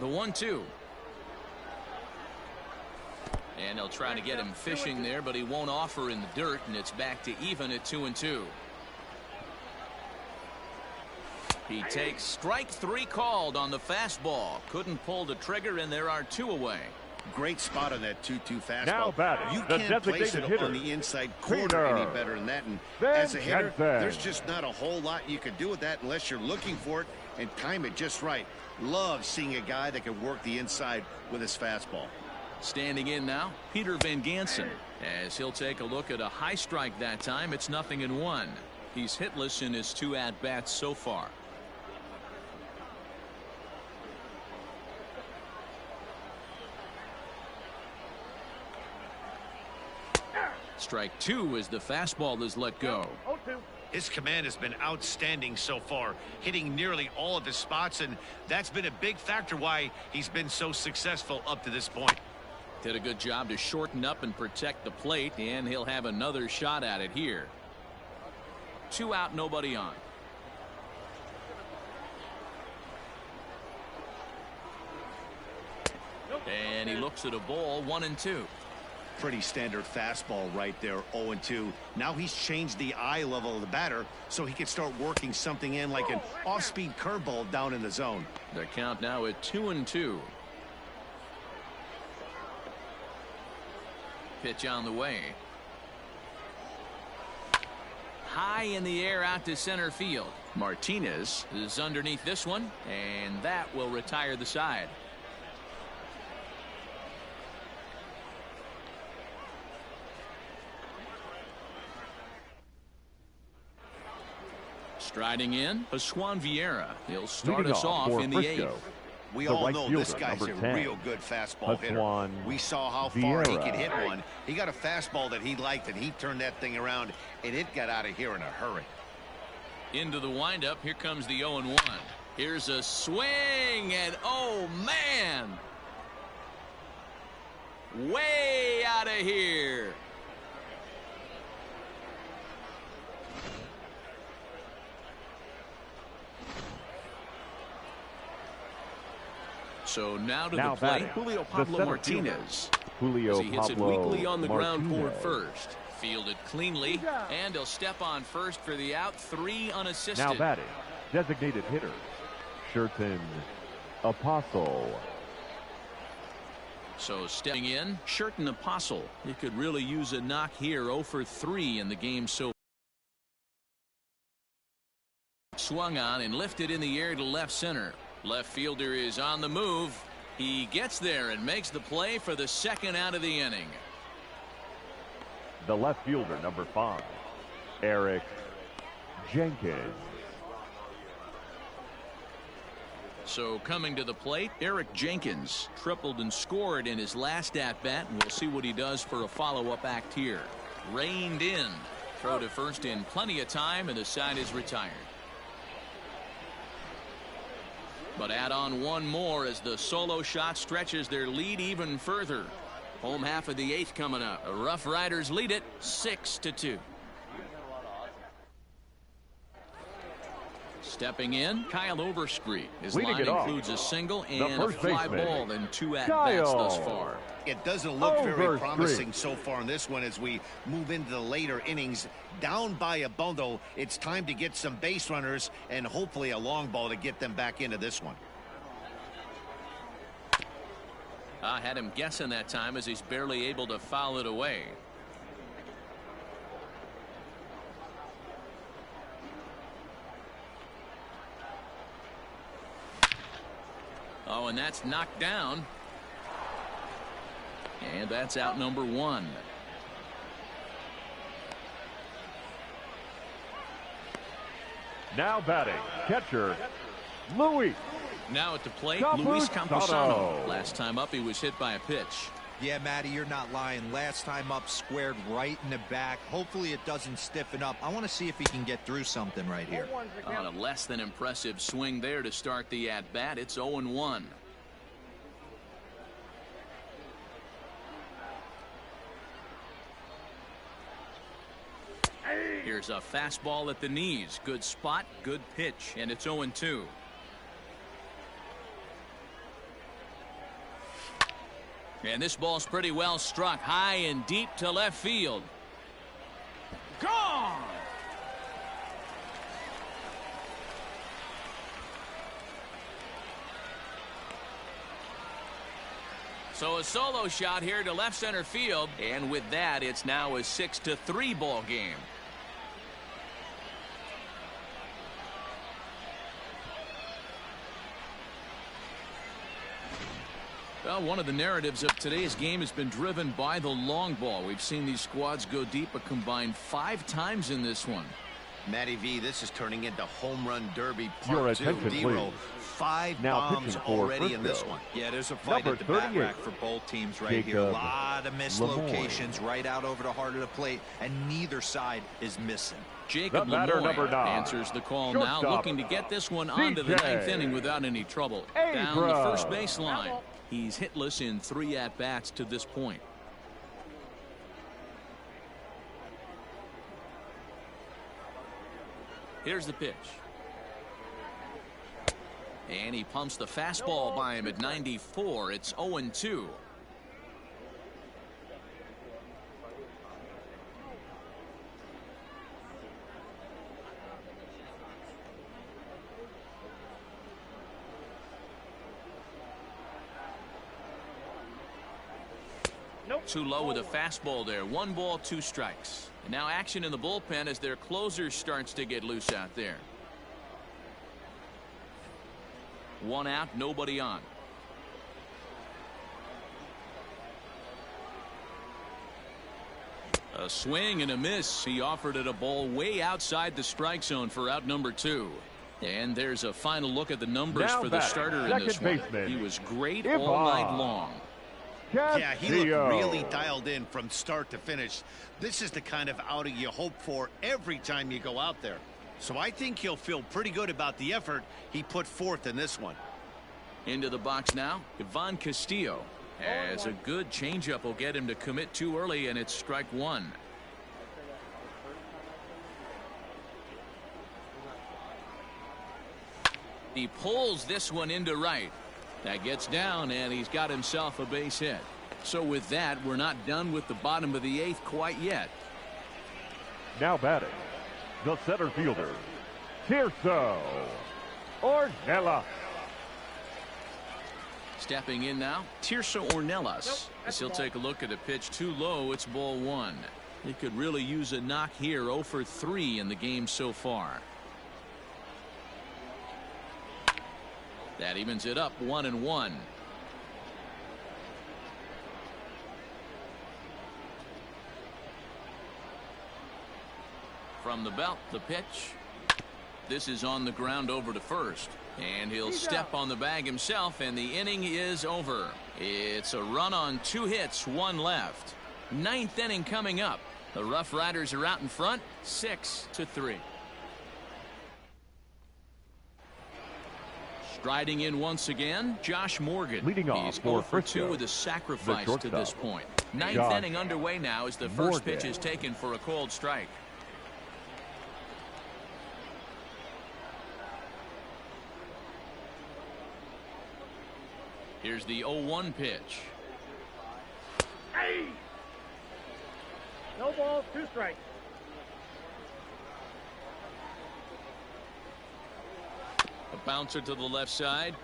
The 1-2. And they'll try to get him fishing there, but he won't offer in the dirt, and it's back to even at 2-2. He takes strike 3 called on the fastball. Couldn't pull the trigger, and there are 2 away. Great spot on that 2-2 fastball. Now batting, you the can't place it hitter, on the inside corner any better than that. And as a hitter, there's just not a whole lot you can do with that unless you're looking for it and time it just right. Love seeing a guy that can work the inside with his fastball. Standing in now, Peter Van Gansan, as he'll take a look at a high strike that time. It's 0-1. He's hitless in his 2 at-bats so far. Strike 2 as the fastball is let go. His command has been outstanding so far, hitting nearly all of his spots, and that's been a big factor why he's been so successful up to this point. Did a good job to shorten up and protect the plate, and he'll have another shot at it here. 2 out, nobody on. And he looks at a ball, 1-2. Pretty standard fastball right there, 0-2. Now he's changed the eye level of the batter so he can start working something in like an off-speed curveball down in the zone. The count now at 2-2. Pitch on the way. High in the air out to center field. Martinez is underneath this one, and that will retire the side. Striding in, Pascual Vieira. He'll start us off in the 8th. We all know this guy's a real good fastball hitter. We saw how far he could hit one. He got a fastball that he liked, and he turned that thing around, and it got out of here in a hurry. Into the windup. Here comes the 0-1. Here's a swing, and oh, man. Way out of here. So now to the plate, Julio Pablo Martinez. Julio as he hits Pablo it weakly on the ground Martinez. toward first. Fielded cleanly, and he'll step on first for the out. 3 unassisted. Now batting, designated hitter, Sherton Apostle. So stepping in, Sherton Apostle. He could really use a knock here. 0 for 3 in the game so far. Swung on and lifted in the air to left center. Left fielder is on the move. He gets there and makes the play for the 2nd out of the inning. The left fielder, number 5, Erik Jenkins. So coming to the plate, Erik Jenkins tripled and scored in his last at-bat, and we'll see what he does for a follow-up act here. Reined in. Throw to first in plenty of time, and the side is retired. But add on one more as the solo shot stretches their lead even further. Home half of the 8th coming up. The RuffRiders lead it 6-2. Stepping in, Kyle Overstreet. His line includes a single and a fly ball and 2 at-bats thus far. It doesn't look very promising so far in this one as we move into the later innings. Down by a bundle, it's time to get some base runners and hopefully a long ball to get them back into this one. I had him guessing that time as he's barely able to foul it away. Oh, and that's knocked down. And that's out number 1. Now batting, catcher, Luis. Now at the plate, Campusano. Luis Campusano. Last time up, he was hit by a pitch. Yeah, Matty, you're not lying. Last time up, squared right in the back. Hopefully it doesn't stiffen up. I want to see if he can get through something right here. On a less than impressive swing there to start the at-bat. It's 0-1. Here's a fastball at the knees. Good spot, good pitch, and it's 0-2. And this ball's pretty well struck, high and deep to left field. Gone! So a solo shot here to left center field, and with that, it's now a 6-3 ball game. Well, one of the narratives of today's game has been driven by the long ball. We've seen these squads go deep a combined 5 times in this one. Matty V, this is turning into home run derby Your part 2. attention, D-roll. please. 5 Now bombs pitching for already in this Frisco. one. Yeah, there's a fight Number at the bat 38, rack for both teams right here. A lot of missed locations right out over the heart of the plate, and neither side is missing. Jacob batter, number 9. answers the call now, Shortstop, looking to get this one onto the DJ 9th inning without any trouble. Down the Abram. first baseline. He's hitless in 3 at-bats to this point. Here's the pitch. And he pumps the fastball by him at 94. It's 0-2. Too low with a fastball there. 1 ball, 2 strikes. And now action in the bullpen as their closer starts to get loose out there. 1 out, nobody on. A swing and a miss. He offered it a ball way outside the strike zone for out number 2. And there's a final look at the numbers Now for the starter in this one. baseman, He was great Ivan. all night long. Yeah, he looked really dialed in from start to finish. This is the kind of outing you hope for every time you go out there. So I think he'll feel pretty good about the effort he put forth in this one. Into the box now, Ivan Castillo. As a good changeup will get him to commit too early, and it's strike 1. He pulls this one into right. That gets down, and he's got himself a base hit. So with that, we're not done with the bottom of the 8th quite yet. Now batting, the center fielder, Tirso Ornelas. Stepping in now, Tirso Ornelas. As he'll take a look at a pitch too low, it's ball 1. He could really use a knock here. 0 for 3 in the game so far. That evens it up 1-1. From the belt, the pitch. This is on the ground over to first. And he'll step on the bag himself, and the inning is over. It's a run on 2 hits, 1 left. 9th inning coming up. The RuffRiders are out in front, 6-3. Striding in once again, Josh Morgan. Leading off He's for 0 for 2 Frisco, with a sacrifice to this point. 9th Josh inning underway now as the first Morgan. pitch is taken for a cold strike. Here's the 0-1 pitch. Hey! No balls, 2 strikes. A bouncer to the left side.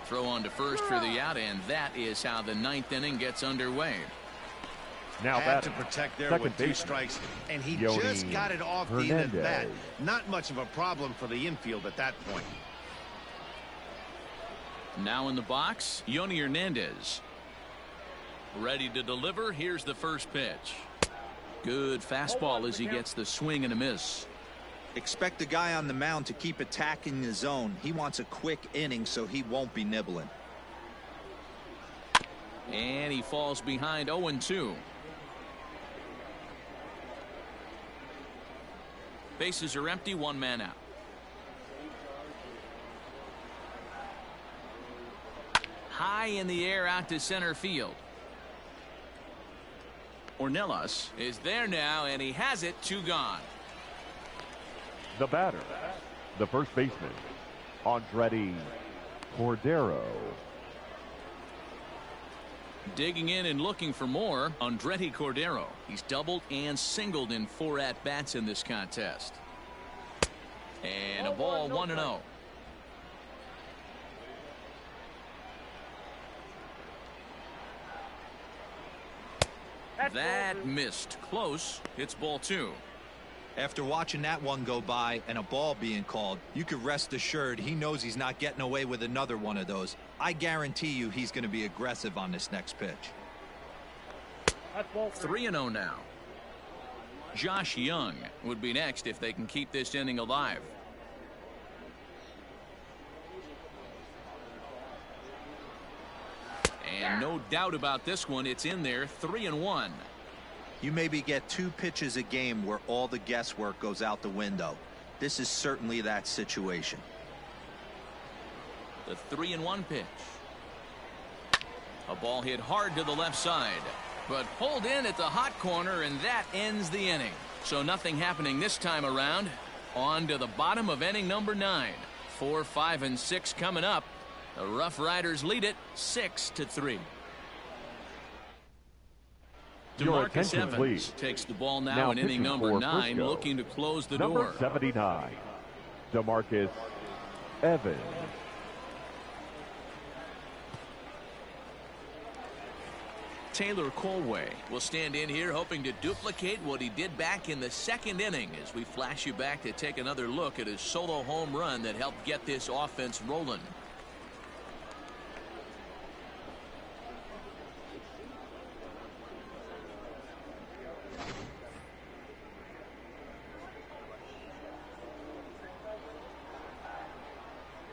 Throw on to first for the out, and that is how the 9th inning gets underway. Now had to protect there with 2 strikes, and he just got it off the end of the bat. Not much of a problem for the infield at that point. Now in the box, Yoni Hernandez. Ready to deliver. Here's the first pitch. Good fastball as he gets the swing and a miss. Expect the guy on the mound to keep attacking the zone. He wants a quick inning, so he won't be nibbling. And he falls behind 0-2. Bases are empty, 1 man out. High in the air out to center field. Ornelas is there now, and he has it. 2 gone. The batter, the first baseman, Andretti Cordero. Digging in and looking for more, Andretti Cordero. He's doubled and singled in 4 at-bats in this contest. And a ball, 1-0. That missed. Close. It's ball 2. After watching that one go by and a ball being called, you can rest assured he knows he's not getting away with another one of those. I guarantee you he's going to be aggressive on this next pitch. 3-0 now. Josh Young would be next if they can keep this inning alive. And no doubt about this one, it's in there. 3-1. You maybe get 2 pitches a game where all the guesswork goes out the window. This is certainly that situation. The 3-1 pitch. A ball hit hard to the left side, but pulled in at the hot corner, and that ends the inning. So nothing happening this time around. On to the bottom of inning number 9. 4, 5, and 6 coming up. The RuffRiders lead it 6-3. DeMarcus Evans please. takes the ball now in inning number 9, Frisco. looking to close the Number door. 79, DeMarcus Evans. Taylor Colway will stand in here hoping to duplicate what he did back in the 2nd inning as we flash you back to take another look at his solo home run that helped get this offense rolling.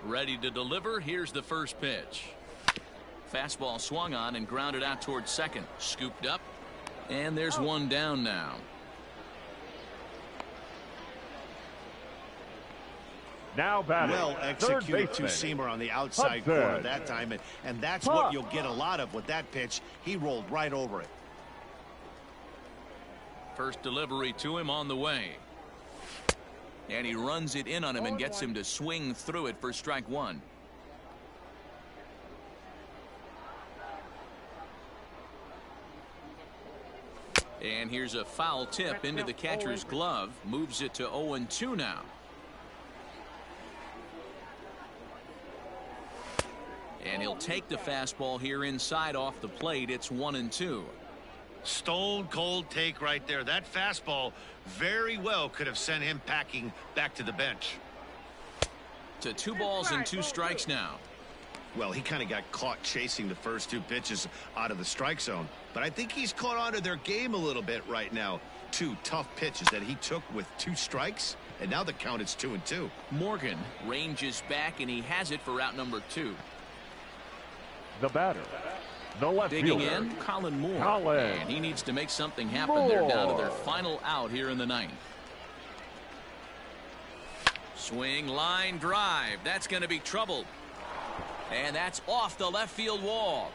Ready to deliver. Here's the first pitch. Fastball swung on and grounded out towards second. Scooped up. And there's one down now. Now batting. Well executed 2-seamer on the outside corner that time. And that's what you'll get a lot of with that pitch. He rolled right over it. First delivery to him on the way. And he runs it in on him and gets him to swing through it for strike 1. And here's a foul tip into the catcher's glove. Moves it to 0-2 now. And he'll take the fastball here inside off the plate. It's 1-2. Stone cold take right there. That fastball very well could have sent him packing back to the bench. To 2 balls and 2 strikes now. Well, he kind of got caught chasing the first 2 pitches out of the strike zone. But I think he's caught on to their game a little bit right now. 2 tough pitches that he took with 2 strikes. And now the count is 2-2. Morgan ranges back, and he has it for out number 2. The batter. The left digging fielder. in, Colin Moore. Colin and he needs to make something happen. They're down to their final out here in the 9th. Swing, line, drive. That's going to be trouble. And that's off the left field wall.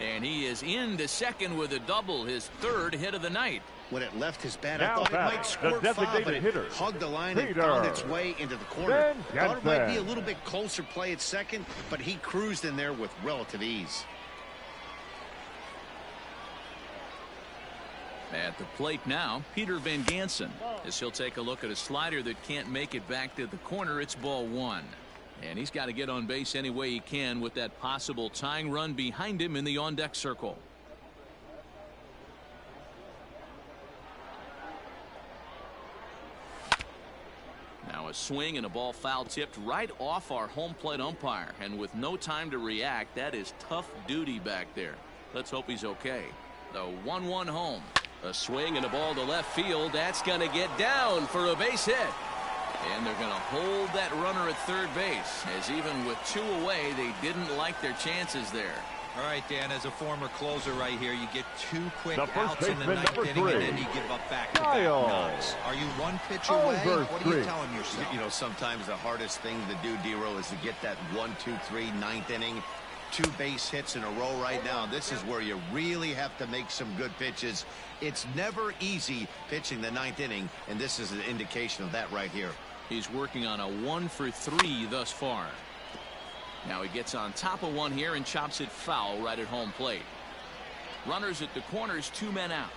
And he is into second with a double, his 3rd hit of the night. When it left his bat, Now I thought it might squirt foul, but it hugged the line and found its way into the corner. Thought it might be a little bit closer play at second, but he cruised in there with relative ease. At the plate now, Peter Van Gansan, as he'll take a look at a slider that can't make it back to the corner. It's ball 1. And he's got to get on base any way he can with that possible tying run behind him in the on-deck circle. Now a swing and a ball foul tipped right off our home plate umpire. And with no time to react, that is tough duty back there. Let's hope he's okay. The 1-1 home. A swing and a ball to left field. That's going to get down for a base hit. And they're going to hold that runner at third base, as even with 2 away, they didn't like their chances there. All right, Dan, as a former closer right here, you get 2 quick the outs in the 9th inning, and then you give up back-to-back knocks. Are you 1 pitch away? What are you telling yourself? You know, sometimes the hardest thing to do, D-Roll, is to get that 1, 2, 3, 9th inning. 2 base hits in a row right now. This is where you really have to make some good pitches. It's never easy pitching the 9th inning, and this is an indication of that right here. He's working on a 1 for 3 thus far. Now he gets on top of one here and chops it foul right at home plate. Runners at the corners, 2 men out.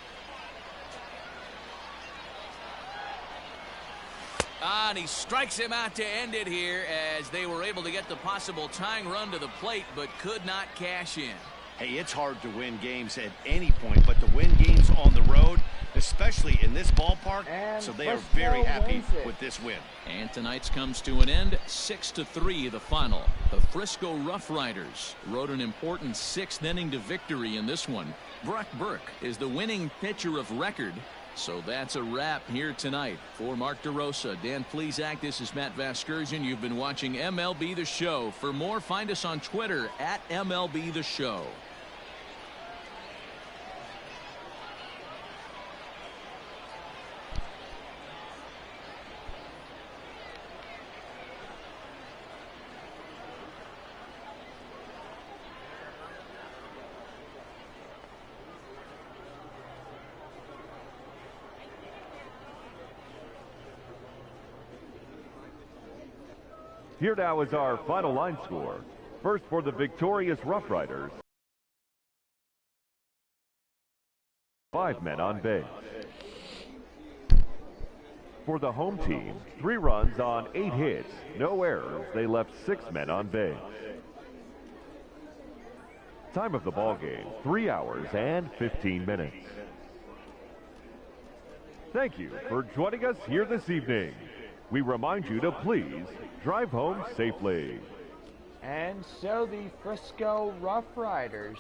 And he strikes him out to end it here, as they were able to get the possible tying run to the plate but could not cash in. Hey, it's hard to win games at any point, but to win games on the road, especially in this ballpark, so they are very happy with this win. And tonight's comes to an end, 6-3 the final. The Frisco RuffRiders rode an important 6th inning to victory in this one. Brock Burke is the winning pitcher of record. So that's a wrap here tonight. For Mark DeRosa, Dan Plesac, this is Matt Vasgersian. You've been watching MLB The Show. For more, find us on Twitter at MLB The Show. Here now is our final line score. First for the victorious RuffRiders. 5 men on base. For the home team, 3 runs on 8 hits, no errors. They left 6 men on base. Time of the ball game, 3 hours and 15 minutes. Thank you for joining us here this evening. We remind you to please drive home safely. And so the Frisco RuffRiders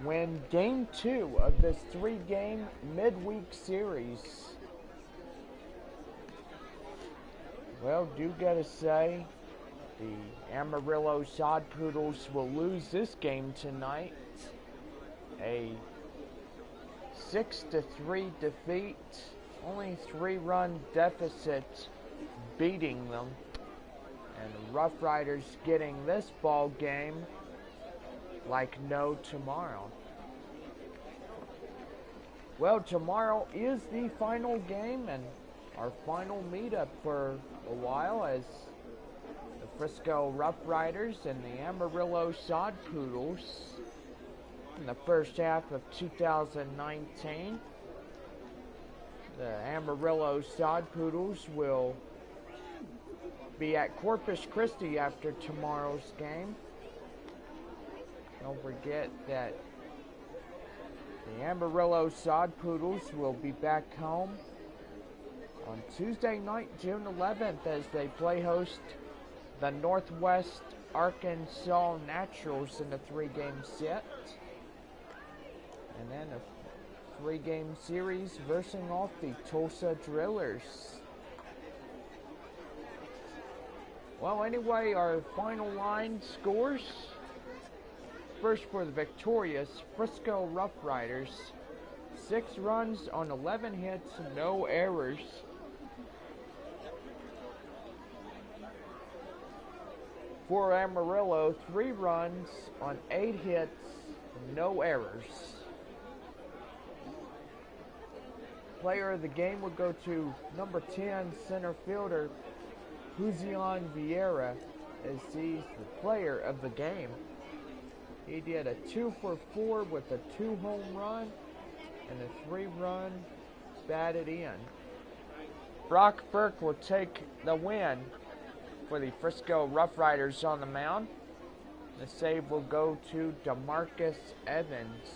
win Game 2 of this 3-game midweek series. Well, do gotta say, the Amarillo Sod Poodles will lose this game tonight. A 6-3 defeat, only 3-run deficit beating them, and the RuffRiders getting this ball game like no tomorrow. Well, tomorrow is the final game and our final meetup for a while, as the Frisco RuffRiders and the Amarillo Sod Poodles in the first half of 2019. The Amarillo Sod Poodles will be at Corpus Christi after tomorrow's game. Don't forget that the Amarillo Sod Poodles will be back home on Tuesday night, June 11th, as they play host the Northwest Arkansas Naturals in a 3-game set. And then a 3-game series versing off the Tulsa Drillers. Well, anyway, our final line scores. First for the victorious Frisco RuffRiders, 6 runs on 11 hits, no errors. For Amarillo, 3 runs on 8 hits, no errors. Player of the game would go to number 10 center fielder Julio Vieira, as he's the player of the game. He did a 2-for-4 with a 2 home run and a 3-run batted in. Brock Burke will take the win for the Frisco RuffRiders on the mound. The save will go to DeMarcus Evans.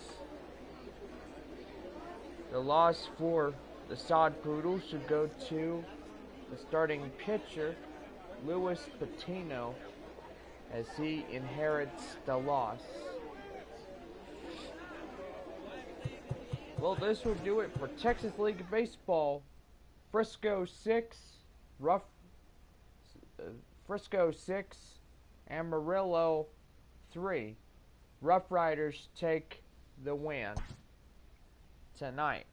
The loss for the Sod Poodles should go to the starting pitcher, Luis Patino, as he inherits the loss. Well, this will do it for Texas League of Baseball. Frisco 6, Amarillo 3. RuffRiders take the win tonight.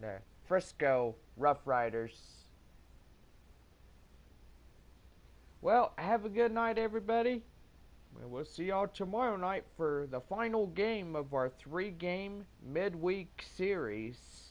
The Frisco RuffRiders. Well, have a good night, everybody. We'll see y'all tomorrow night for the final game of our 3-game midweek series.